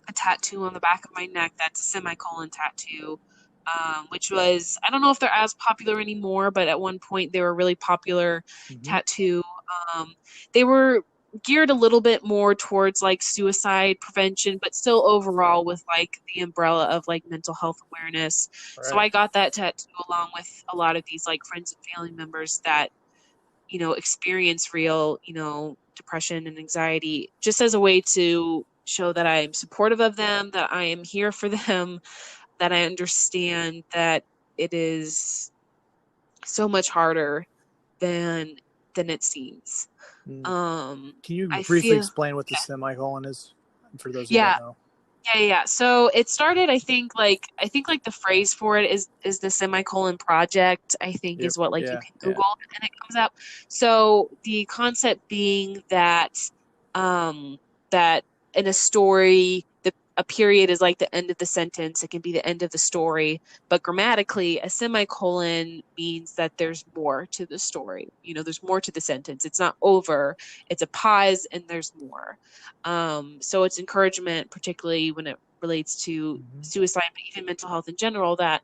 a tattoo on the back of my neck that's a semicolon tattoo, which was, I don't know if they're as popular anymore, but at one point they were a really popular
Mm-hmm.
tattoo. Um, they were geared a little bit more towards like suicide prevention, but still overall with like the umbrella of like mental health awareness. So
Right.
I got that tattoo along with a lot of these like friends and family members that experience real, depression and anxiety, just as a way to show that I am supportive of them, that I am here for them, that I understand that it is so much harder than it seems.
Mm.
Um,
Can you
I
briefly
feel,
explain what the semicolon is for those who don't
yeah,
know?
yeah. So it started, I think the phrase for it is the semicolon project, I think
Yep.
is what like you
Yeah.
can
Yeah.
Google and it comes up. So the concept being that um that in a story, a period is like the end of the sentence. It can be the end of the story, but grammatically, a semicolon means that there's more to the story. There's more to the sentence. It's not over. It's a pause, and there's more. So it's encouragement, particularly when it relates to
Mm-hmm.
suicide, but even mental health in general, that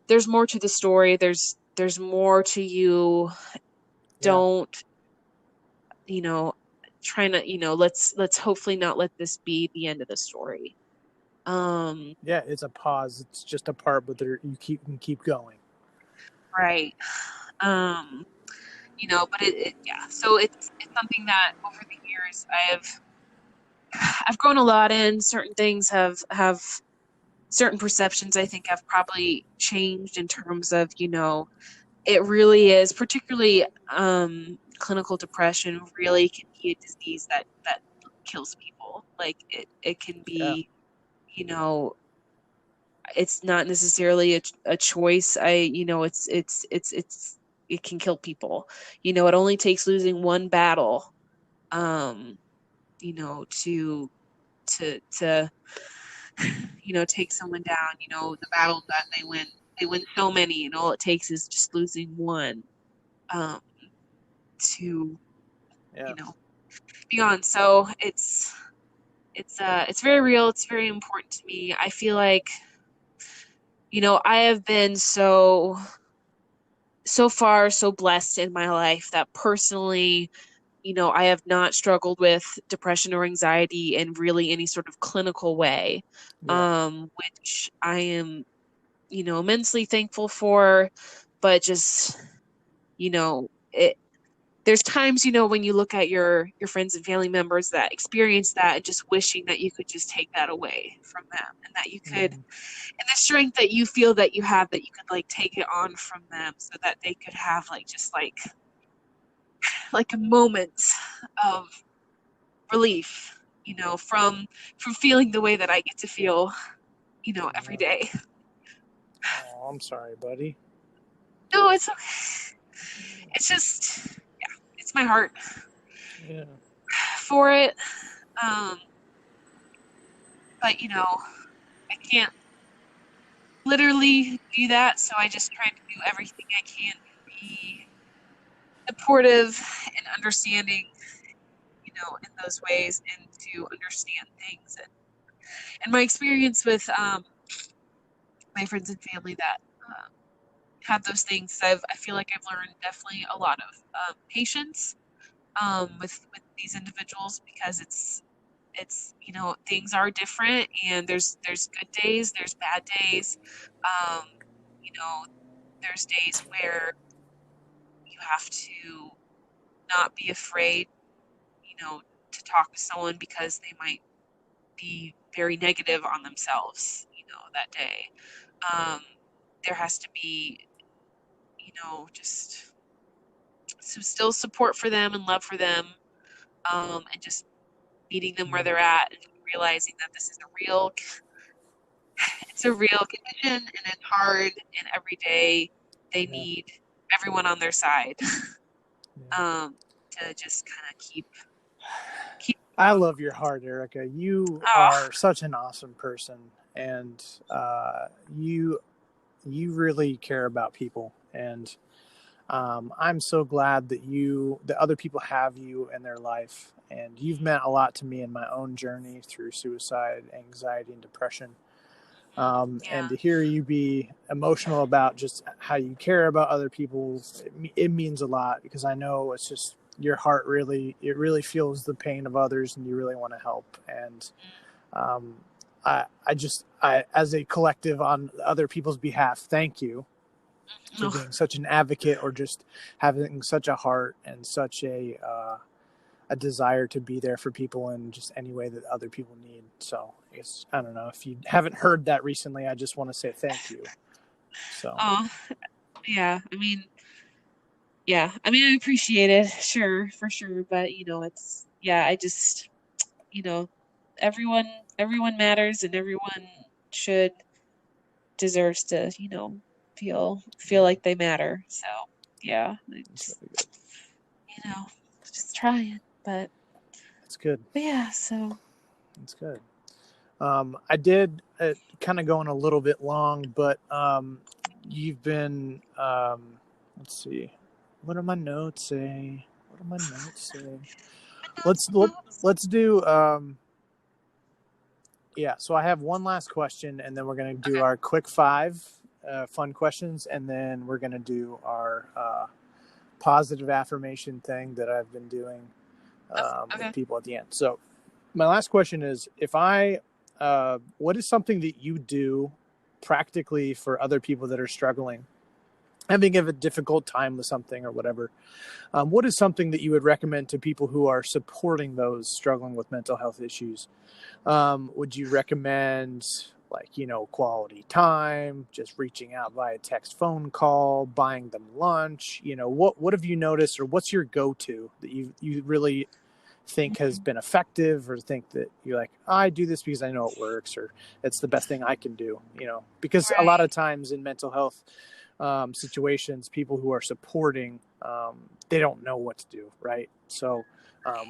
there's more to the story. There's more to you.
Yeah.
Don't, you know, trying to, let's hopefully not let this be the end of the story. Um,
Yeah. It's a pause. It's just a part, but you can keep going.
right. Um, but yeah. So it's something that over the years I've grown a lot in. Certain things have certain perceptions I think have probably changed in terms of, it really is, particularly clinical depression really can be a disease that kills people. Like it can
Yeah.
be, you know, it's not necessarily a choice. It can kill people. It only takes losing one battle, um, to take someone down. The battle that they win so many, and all it takes is just losing one, um, to
Yeah.
be on. So it's very real. It's very important to me. I feel like I have been so far so blessed in my life that personally, I have not struggled with depression or anxiety in really any sort of clinical way,
Yeah.
which I am, immensely thankful for. But just, it, there's times, when you look at your friends and family members that experience that, and just wishing that you could just take that away from them, and that you could,
Mm-hmm.
and the strength that you feel that you have, that you could like take it on from them, so that they could have like just like a moment of relief, from feeling the way that I get to feel, every
Yeah.
day.
Oh, I'm sorry, buddy.
No, it's okay. It's just, yeah, it's my heart
Yeah.
for it. Um, but I can't, literally do that. So I just try to do everything I can to be supportive and understanding, in those ways, and to understand things. And my experience with my friends and family that have those things, I feel like I've learned definitely a lot of patience with these individuals, because it's things are different, and there's good days, there's bad days. um, you know there's days where you have to not be afraid, to talk to someone, because they might be very negative on themselves, that day. um, there has to be, just some still support for them and love for them, and just meeting them where they're at, and realizing that this is a real condition, and it's hard, and every day they
Yeah.
need everyone on their side.
Yeah.
To just kind of keep
I love your heart, Erika. You
oh
are such an awesome person, and you really care about people. And I'm so glad that other people have you in their life, and you've meant a lot to me in my own journey through suicide, anxiety, and depression. And
yeah
to hear you be emotional about just how you care about other people, it means a lot, because I know it's just your heart really feels the pain of others, and you really want to help. And um, I, as a collective on other people's behalf, thank you for
oh,
being such an advocate, or just having such a heart and such a desire to be there for people in just any way that other people need. So I don't know if you haven't heard that recently. I just want to say thank you. So
oh yeah, I appreciate it, sure, for sure, but it's, yeah, I just, you know everyone everyone matters, and everyone should deserves to, feel like they matter. So yeah,
it's
it's,
really good.
you know, just trying.
It's good.
But yeah, so
It's good. I did kind of going a little bit long, but you've been. Let's see. What do my notes say? What do my notes say? Let's let, let's do. Yeah. So I have one last question, and then we're gonna do
okay.
our quick five fun questions, and then we're gonna do our positive affirmation thing that I've been doing with
Okay.
people at the end. So my last question is, what is something that you do practically for other people that are struggling, having a difficult time with something or whatever? What is something that you would recommend to people who are supporting those struggling with mental health issues? Would you recommend, like, quality time, just reaching out via text, phone call, buying them lunch? What have you noticed, or what's your go-to that you really think has been effective, or think that you're like, I do this because I know it works, or it's the best thing I can do, because a lot
Right.
of times in mental health situations, people who are supporting, they don't know what to do, right? So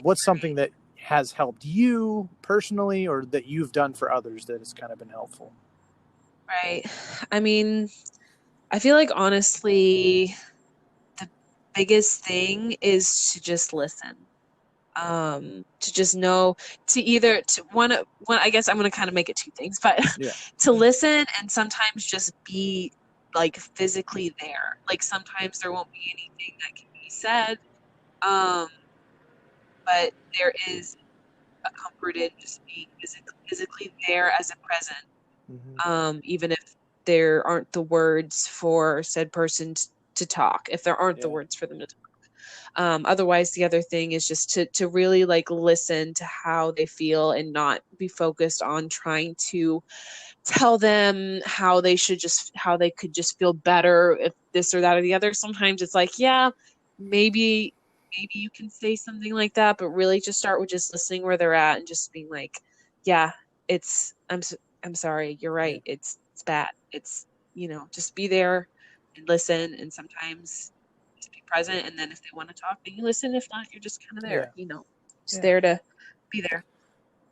what's something that has helped you personally, or that you've done for others, that has kind of been helpful?
Right. I mean, I feel like, honestly, the biggest thing is to just listen. To just know, to either to one, I guess I'm gonna kind of make it two things, but
Yeah.
to listen, and sometimes just be like physically there. Like, sometimes there won't be anything that can be said, um, but there is a comfort in just being physically there as a present,
Mm-hmm.
even if there aren't the words for said person to talk, if there aren't the
Yeah.
words for them to talk. Otherwise, the other thing is just to really, like, listen to how they feel, and not be focused on trying to tell them how they could just feel better if this or that or the other. Sometimes it's like, yeah, maybe you can say something like that, but really just start with just listening where they're at, and just being like, yeah, it's I'm sorry, you're
Yeah.
right, it's bad, it's, just be there and listen, and sometimes just be present, and then if they want to talk, then you listen. If not, you're just kind of
Yeah.
there, just
Yeah.
there to be there.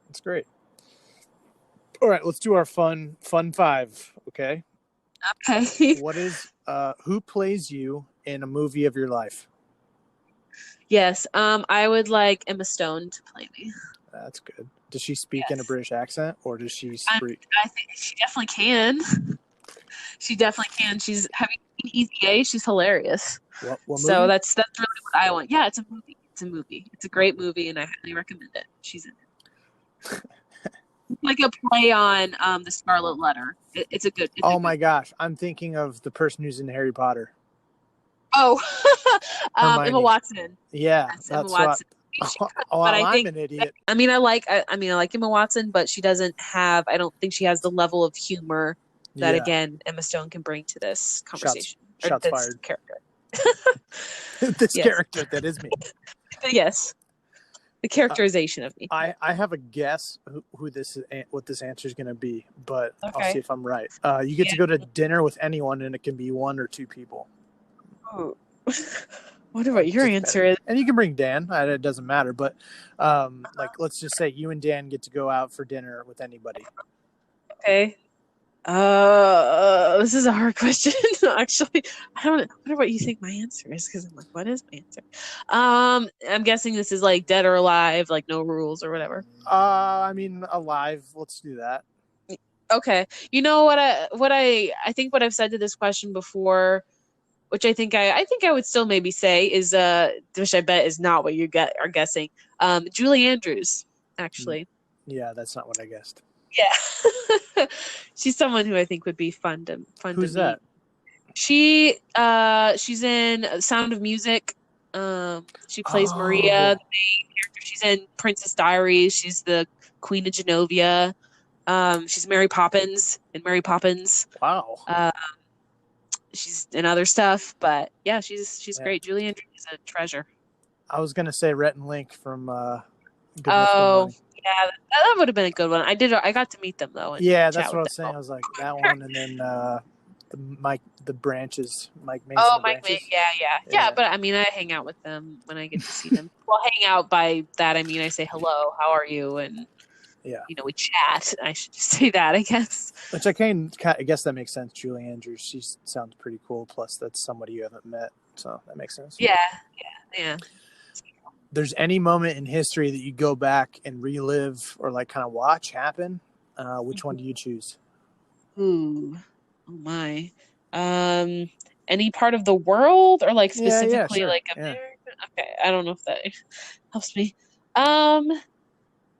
That's great. All right, let's do our fun five. Okay.
Okay.
What is who plays you in a movie of your life?
Yes. I would like Emma Stone to play me.
That's good. Does she speak in a
Yes.
British accent or does she
I'm,
speak?
I think she definitely can. She definitely can. Have you seen Easy A? She's hilarious.
What
So
movie?
that's really what I want. Yeah, it's a movie. It's a movie. It's a great movie, and I highly recommend it. She's in it. It's like a play on the Scarlet Letter. It's a good. It's a
Oh
good.
my gosh, I'm thinking of the person who's in Harry Potter.
Oh, Emma
Hermione.
Watson.
Yeah,
Yes, Emma
that's what.
Watson. She could,
Oh,
but
well,
I
I'm
think.
an idiot.
I like Emma Watson, but she doesn't have. I don't think she has the level of humor that
Yeah,
again Emma Stone can bring to this
shots
conversation or
shots
this
fired.
character.
This
Yes,
character that is me.
yes, the
Uh,
characterization of me.
I have a guess who this is, what this answer is going to be, but I'll see
Okay.
if I'm right. You get
Yeah.
to go to dinner with anyone, and it can be one or two people.
Oh. Wonder what your
Just
answer is.
and you can bring Dan. It doesn't matter, but like let's just say you and Dan get to go out for dinner with anybody.
Okay. This is a hard question. Actually, I wonder what you think my answer is because I'm like, what is my answer? I'm guessing this is like dead or alive, like no rules or whatever.
I mean, alive. Let's do that.
Okay. You know I think what I've said to this question before, which I think I would still maybe say is which I bet is not what you are guessing. Julie Andrews, actually.
Yeah, that's not what I guessed.
Yeah. She's someone who I think would be fun to
Who's
meet.
that?
She's in Sound of Music. She plays Maria,
Oh,
the main character. She's in Princess Diaries. She's the Queen of Genovia. She's Mary Poppins in Mary Poppins.
wow.
Uh, she's in other stuff, but yeah, she's
Yeah.
great. Julie Andrews is a treasure.
I was gonna say Rhett and Link from Good Mythical
Oh,
Morning.
yeah, that would have been a good one. I got to meet them though and
Yeah,
chat
that's what
with
I
them.
was saying. I was like that one, and then the branches, Mike Mason,
Oh,
the
Mike,
branches.
yeah. But I mean, I hang out with them when I get to see them. Well, hang out by that I mean I say hello, how are you, and
Yeah,
we chat. I should just say that, I guess.
which I guess that makes sense. Julie Andrews, she sounds pretty cool. Plus, that's somebody you haven't met, so that makes sense.
Yeah, yeah.
There's any moment in history that you go back and relive or like kind of watch happen, which one do you choose?
Ooh, oh my. Any part of the world or like
Yeah,
specifically
sure.
like
Yeah.
America? Okay, I don't know if that helps me. Um,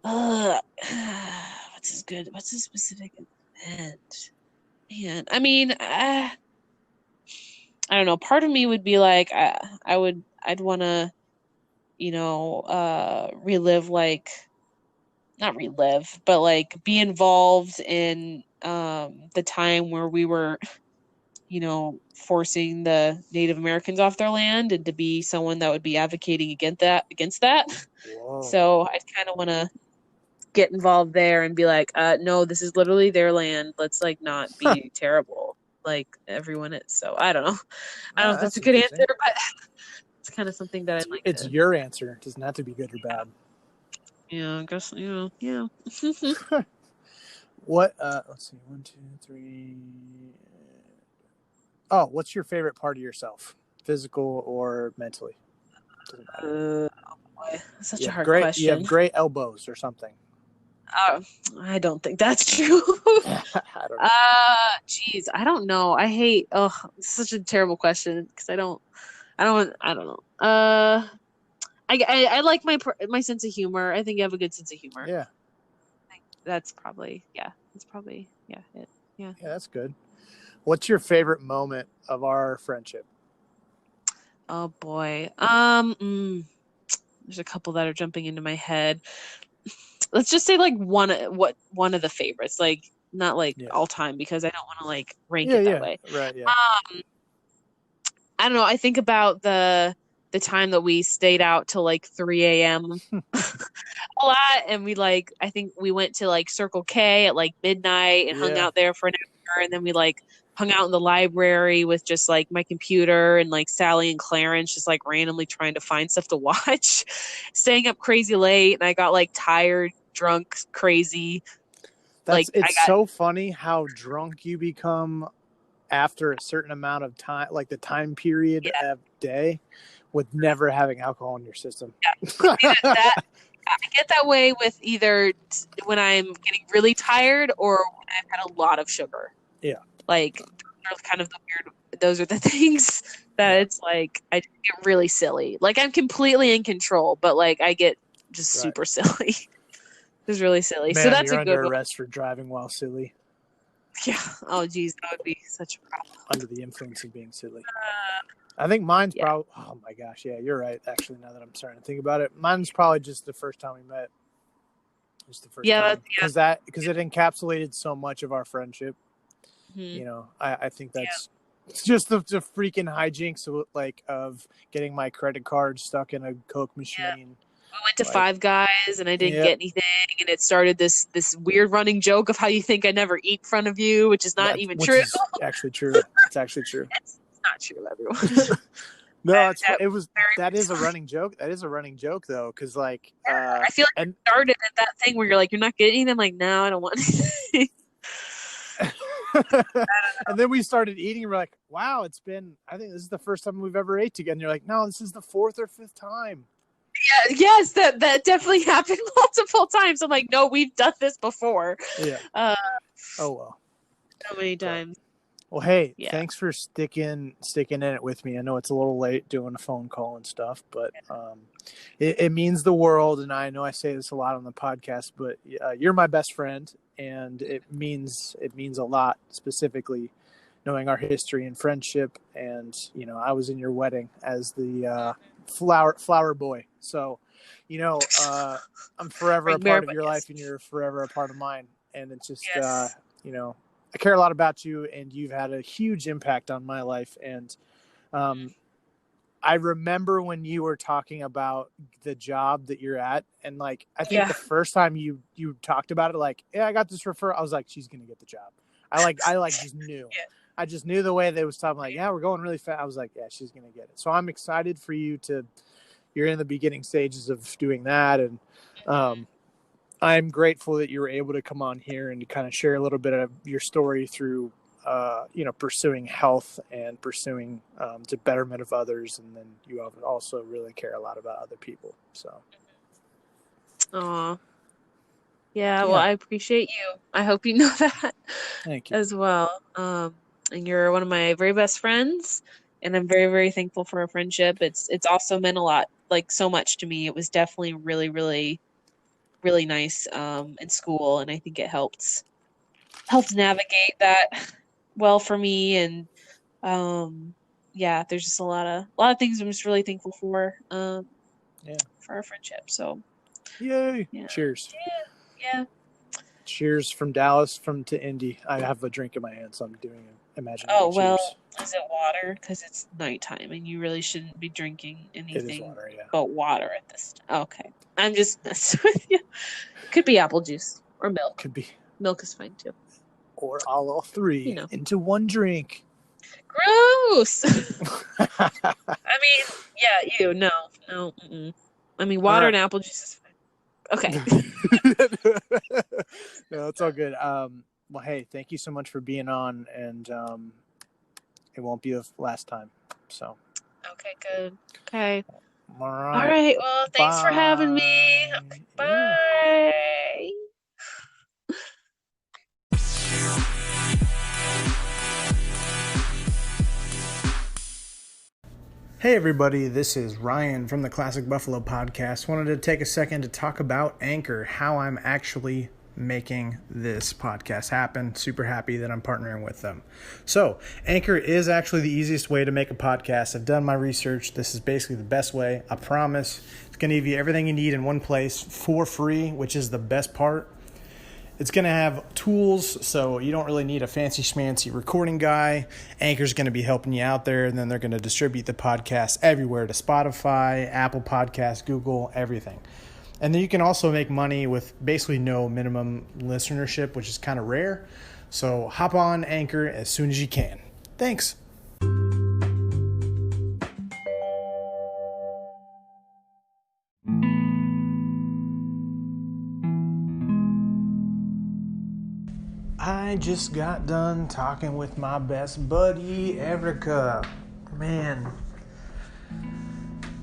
uh, what's a specific event? Man, I mean, I don't know. Part of me would be like, I'd want to, relive like, not relive, but like be involved in the time where we were, forcing the Native Americans off their land, and to be someone that would be advocating against that.
Whoa.
So I'd kind of want to get involved there and be like, no, this is literally their land. Let's like not be terrible like everyone is. So I don't know. I don't know if that's
That's
a good
interesting.
answer, but it's kind of something that I'd like
It's
to.
your answer. It doesn't have to be good or bad.
Yeah, I guess yeah.
What? Let's see. 1, 2, 3. Oh, what's your favorite part of yourself, physical or mentally? Doesn't matter.
Oh boy, that's such
You
a
have
hard
great. You have
question.
great elbows or something.
I don't think that's true.
I don't know.
Geez, I don't know. I hate. Oh, it's such a terrible question because I don't know. I like my sense of humor. I think you have a good sense of humor.
Yeah,
I think that's probably yeah. That's probably yeah. It yeah.
yeah, that's good. What's your favorite moment of our friendship?
Oh boy. There's a couple that are jumping into my head. Let's just say like one of the favorites, like not like
Yeah,
all time because I don't want to like rank
yeah,
it that
yeah.
way.
Right, yeah.
Um, I don't know. I think about the time that we stayed out till like 3 a.m. a lot, and I think we went to like Circle K at like midnight and hung
Yeah,
out there for an hour, and then we like hung out in the library with just like my computer and like Sally and Clarence just like randomly trying to find stuff to watch, staying up crazy late, and I got like tired, drunk, crazy. Like I
it's
got
so funny how drunk you become after a certain amount of time, like the time period
Yeah.
of day, with never having alcohol in your system.
Yeah. That I get that way with either when I'm getting really tired or when I've had a lot of sugar.
Yeah.
Like those are kind of the weird. Those are the things that it's like I get really silly. Like I'm completely in control, but like I get just super silly. It's really silly. So
Man,
that's
you're
a good
under
one.
arrest for driving while silly.
Yeah. Oh, geez, that would be such a problem.
Under the influence of being silly. I think mine's
Yeah.
probably. Oh my gosh, yeah, you're right. Actually, now that I'm starting to think about it, mine's probably just the first time we met. Just the first time, because it encapsulated so much of our friendship.
Mhm.
You know, I think that's just the freaking hijinks of getting my credit card stuck in a Coke machine.
Yeah. We went to Five Guys and I didn't
Yep.
get anything, and it started this weird running joke of how you think I never eat in front of you, which is not even true.
Is actually true. It's actually true.
It's not true, everyone.
No, that is a running joke. That is a running joke though, because like
I feel like it started at that thing where you're like, you're not getting anything. I'm like, no, I don't want anything.
And then we started eating and we're like, wow, I think this is the first time we've ever ate together. And you're like, no, this is the 4th or 5th time.
Yeah, yes, that definitely happened multiple times. I'm like, no, we've done this before.
Yeah. Oh well.
So many times.
Well, hey, thanks for sticking in it with me. I know it's a little late doing a phone call and stuff, but it means the world. And I know I say this a lot on the podcast, but you're my best friend, and it means a lot, specifically knowing our history and friendship. And you know, I was in your wedding as the flower boy, so you know, I'm forever a part of your life, and you're forever a part of mine. And it's just you know, I care a lot about you, and you've had a huge impact on my life. And I remember when you were talking about the job that you're at, and like I think the first time you talked about it, like, yeah, I got this referral, I was like, she's gonna get the job. I just knew. I just knew the way they was talking, like, yeah, we're going really fast. I was like, yeah, she's gonna get it. So I'm excited for you you're in the beginning stages of doing that, and I'm grateful that you were able to come on here and to kind of share a little bit of your story through, you know, pursuing health and pursuing the betterment of others. And then you also really care a lot about other people. So.
Aw. Yeah, well, I appreciate you. I hope you know that.
Thank you.
As well. And you're one of my very best friends, and I'm very, very thankful for our friendship. It's also meant a lot, like so much to me. It was definitely really, really, really nice in school, and I think it helped navigate that well for me. And there's just a lot of things I'm just really thankful for our friendship. So
yay. Cheers.
Yeah.
Cheers from Dallas to Indy. I have a drink in my hand, so I'm doing an imaginary
Oh, well,
cheers.
is it water? Because it's nighttime and you really shouldn't be drinking anything
water,
but water at this time. Okay. I'm just messing with you. Could be apple juice or milk.
Could be.
Milk is fine too.
Or all three into one drink.
Gross! I mean, yeah, no. Mm-mm. I mean, water and apple juice is fine. Okay.
No, it's all good. Well, hey, thank you so much for being on, and it won't be the last time. So.
Okay, good. Okay.
All
right. Well, thanks for having me. Okay, bye.
Hey everybody, this is Ryan from the Classic Buffalo Podcast. Wanted to take a second to talk about Anchor, how I'm actually making this podcast happen. Super happy that I'm partnering with them. So, Anchor is actually the easiest way to make a podcast. I've done my research. This is basically the best way. I promise. It's going to give you everything you need in one place for free, which is the best part. It's going to have tools, so you don't really need a fancy schmancy recording guy. Anchor's going to be helping you out there, and then they're going to distribute the podcast everywhere to Spotify, Apple Podcasts, Google, everything. And then you can also make money with basically no minimum listenership, which is kind of rare. So hop on Anchor as soon as you can. Thanks. I just got done talking with my best buddy, Erika. Man,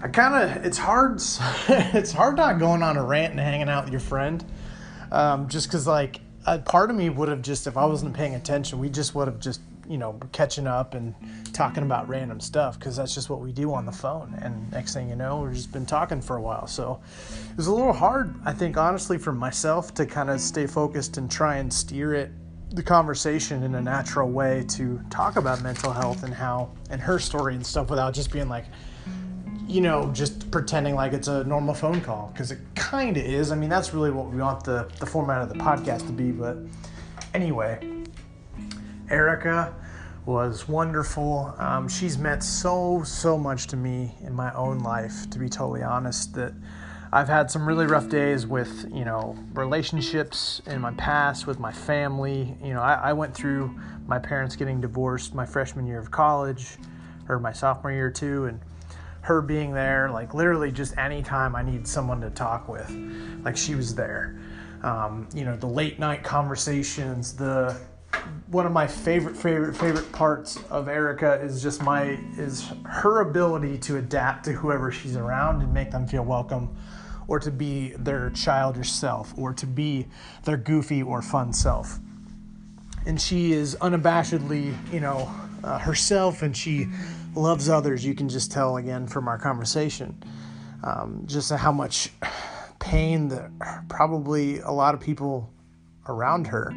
it's hard, it's hard not going on a rant and hanging out with your friend. Just because, like, a part of me would have just, if I wasn't paying attention, we just would have just, catching up and talking about random stuff, because that's just what we do on the phone. And next thing you know, we've just been talking for a while. So it was a little hard, I think, honestly, for myself to kind of stay focused and try and steer the conversation in a natural way to talk about mental health and her story and stuff, without just being like, just pretending like it's a normal phone call, because it kind of is. I mean, that's really what we want the format of the podcast to be. But anyway, Erika was wonderful. She's meant so much to me in my own life, to be totally honest, that I've had some really rough days with, relationships in my past, with my family. I went through my parents getting divorced my freshman year of college, or my sophomore year too, and her being there, like, literally just anytime I need someone to talk with, like, she was there. The late night conversations, one of my favorite parts of Erika is just is her ability to adapt to whoever she's around and make them feel welcome, or to be their childish self, or to be their goofy or fun self. And she is unabashedly, herself, and she loves others. You can just tell, again, from our conversation, just how much pain that probably a lot of people around her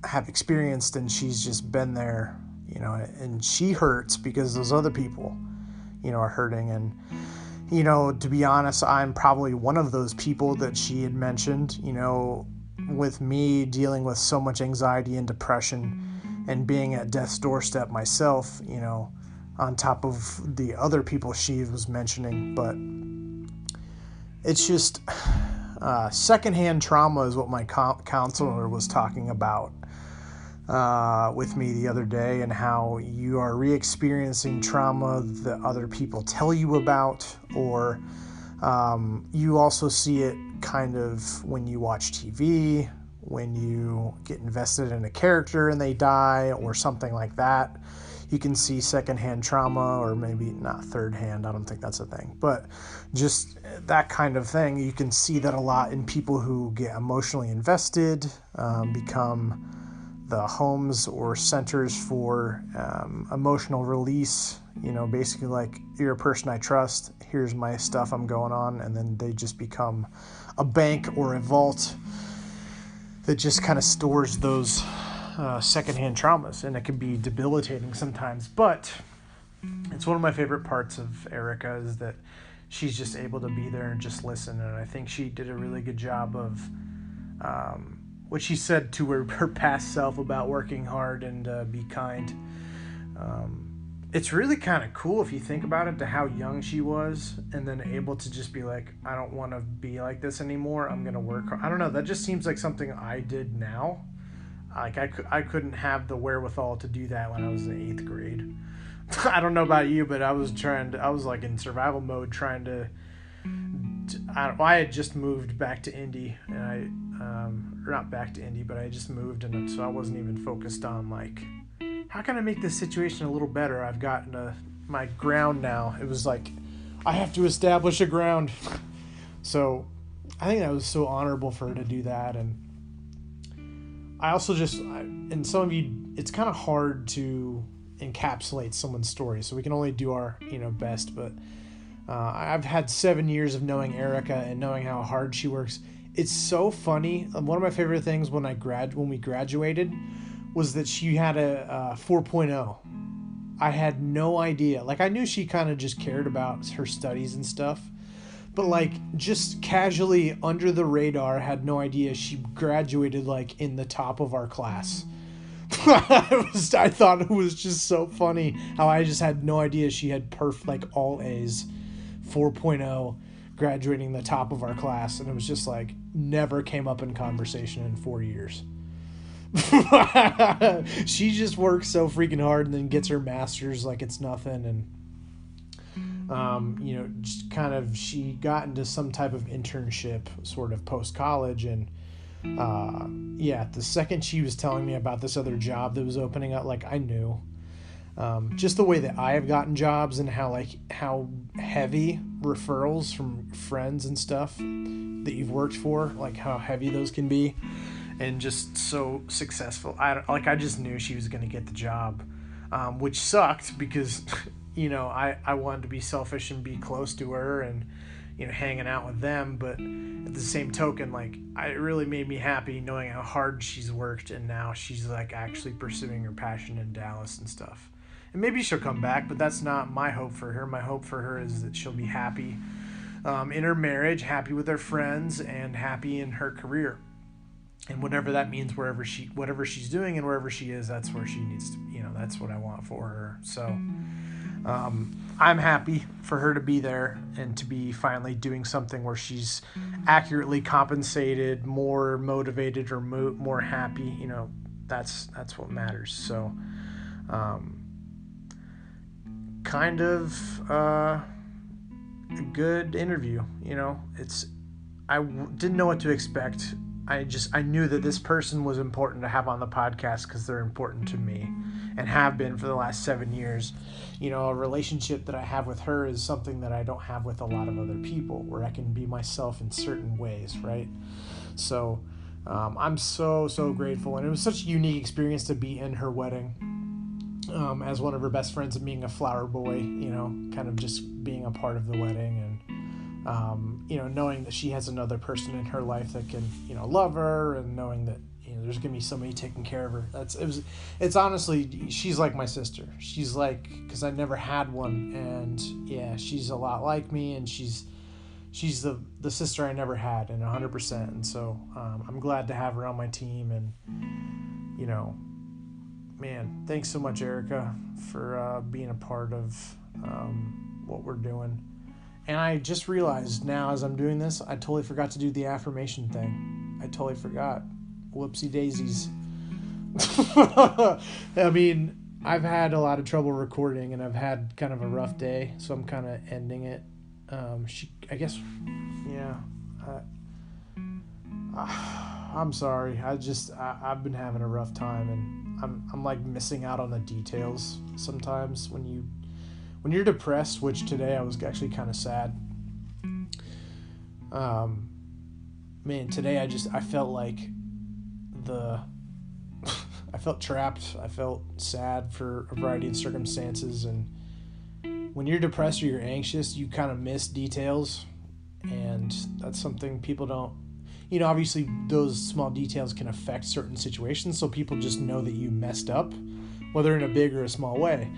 have experienced, and she's just been there, and she hurts because those other people, are hurting. And, to be honest, I'm probably one of those people that she had mentioned, with me dealing with so much anxiety and depression and being at death's doorstep myself, on top of the other people she was mentioning. But it's just secondhand trauma is what my counselor was talking about with me the other day, and how you are re-experiencing trauma that other people tell you about, or you also see it kind of when you watch TV, when you get invested in a character and they die or something like that. You can see secondhand trauma, or maybe not third-hand, I don't think that's a thing, but just that kind of thing. You can see that a lot in people who get emotionally invested, become the homes or centers for emotional release. Basically like, you're a person I trust, here's my stuff, I'm going on, and then they just become a bank or a vault that just kind of stores those secondhand traumas, and it can be debilitating sometimes. But it's one of my favorite parts of Erika, is that she's just able to be there and just listen. And I think she did a really good job of what she said to her past self about working hard and be kind. It's really kind of cool if you think about it, to how young she was, and then able to just be like, I don't want to be like this anymore, I'm going to work hard. I don't know, that just seems like something I did now. Like, I couldn't have the wherewithal to do that when I was in 8th grade. I don't know about you, but I was like in survival mode, trying to I had just moved back to Indy, and or not back to Indy, but I just moved, and so I wasn't even focused on, like, how can I make this situation a little better? I've gotten my ground now. It was like, I have to establish a ground. So I think that was so honorable for her to do that. And I also and some of you, it's kind of hard to encapsulate someone's story, so we can only do our best. But I've had 7 years of knowing Erika and knowing how hard she works. It's so funny. One of my favorite things when we graduated was that she had a 4.0. I had no idea. Like, I knew she kind of just cared about her studies and stuff, but, like, just casually under the radar, had no idea she graduated, like, in the top of our class. I thought it was just so funny how I just had no idea she had all A's, 4.0, graduating the top of our class. And it was just like, never came up in conversation in 4 years. She just works so freaking hard and then gets her master's like it's nothing. And just kind of, she got into some type of internship sort of post college, and Yeah, the second she was telling me about this other job that was opening up, like, I knew. Just the way that I have gotten jobs and how heavy referrals from friends and stuff that you've worked for, like how heavy those can be, and just so successful. I just knew she was going to get the job, which sucked because, I wanted to be selfish and be close to her and, hanging out with them. But at the same token, it really made me happy knowing how hard she's worked, and now she's actually pursuing her passion in Dallas and stuff. And maybe she'll come back, but that's not my hope for her. My hope for her is that she'll be happy in her marriage, happy with her friends, and happy in her career. And whatever that means, whatever she's doing and wherever she is, that's where she needs to, that's what I want for her. So I'm happy for her to be there and to be finally doing something where she's accurately compensated, more motivated, or more happy. That's what matters. So kind of a good interview. I didn't know what to expect. I knew that this person was important to have on the podcast because they're important to me and have been for the last 7 years. A relationship that I have with her is something that I don't have with a lot of other people, where I can be myself in certain ways, right? So I'm so grateful, and it was such a unique experience to be in her wedding as one of her best friends and being a flower boy, kind of just being a part of the wedding, and knowing that she has another person in her life that can, love her, and knowing that, there's going to be somebody taking care of her. It's honestly, she's like my sister. She's because I never had one, and yeah, she's a lot like me, and she's the sister I never had, and 100%. And so, I'm glad to have her on my team, and, man, thanks so much, Erika, for being a part of what we're doing. And I just realized now as I'm doing this, I totally forgot to do the affirmation thing. I totally forgot. Whoopsie daisies. I mean, I've had a lot of trouble recording, and I've had kind of a rough day, so I'm kind of ending it. I'm sorry. I've been having a rough time, and I'm missing out on the details sometimes when you're depressed, which today I was actually kind of sad. Today I felt I felt trapped. I felt sad for a variety of circumstances, and when you're depressed or you're anxious, you kind of miss details, and that's something people don't, obviously those small details can affect certain situations, so people just know that you messed up, whether in a big or a small way.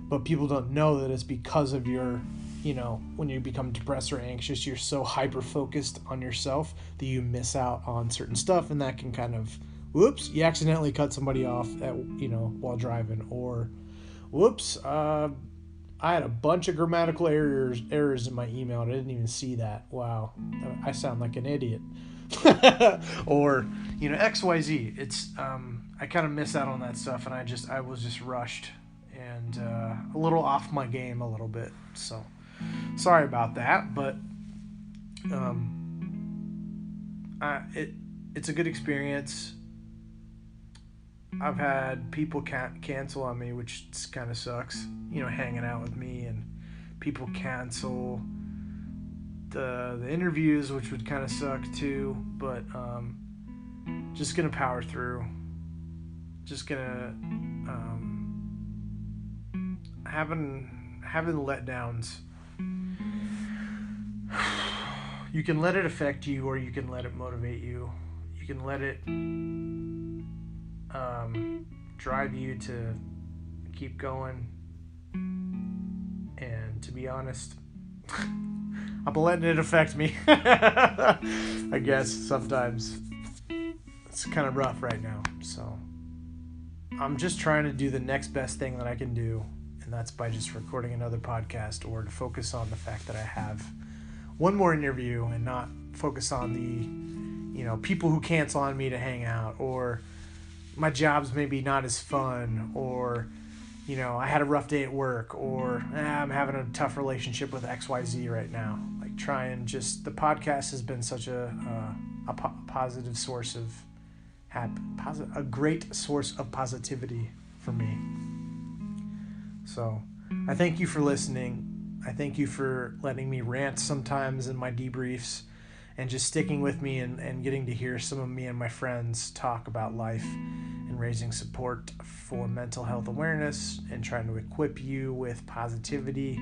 But people don't know that it's because of your, when you become depressed or anxious, you're so hyper-focused on yourself that you miss out on certain stuff, and that can kind of, whoops, you accidentally cut somebody off while driving, or whoops, I had a bunch of grammatical errors in my email, and I didn't even see that. Wow, I sound like an idiot. Or, XYZ. It's, I kind of miss out on that stuff, and I was just rushed and a little off my game a little bit. So sorry about that, but it's a good experience. I've had people cancel on me, which kind of sucks, hanging out with me, and people cancel the interviews, which would kind of suck too, but just gonna power through, just gonna having letdowns. You can let it affect you, or you can let it motivate you. You can let it drive you to keep going. And to be honest, I'm letting it affect me. I guess sometimes it's kind of rough right now. So I'm just trying to do the next best thing that I can do, and that's by just recording another podcast, or to focus on the fact that I have one more interview and not focus on the, people who cancel on me to hang out, or my job's maybe not as fun, or, I had a rough day at work, or I'm having a tough relationship with XYZ right now. try and just, the podcast has been such a positive source of a great source of positivity for me. So I thank you for listening. I thank you for letting me rant sometimes in my debriefs and just sticking with me and getting to hear some of me and my friends talk about life and raising support for mental health awareness and trying to equip you with positivity.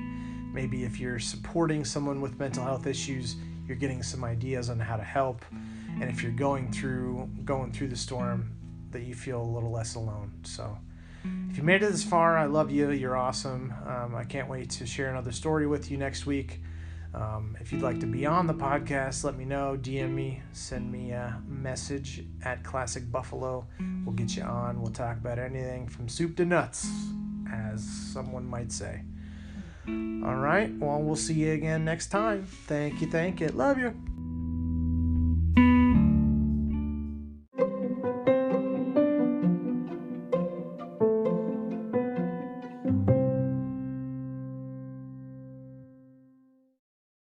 Maybe if you're supporting someone with mental health issues, you're getting some ideas on how to help. And if you're going through the storm, that you feel a little less alone. So if you made it this far, I love you. You're awesome. I can't wait to share another story with you next week. If you'd like to be on the podcast, let me know. DM me, send me a message at Classic Buffalo. We'll get you on. We'll talk about anything from soup to nuts, as someone might say. All right. Well, we'll see you again next time. Thank you. Love you.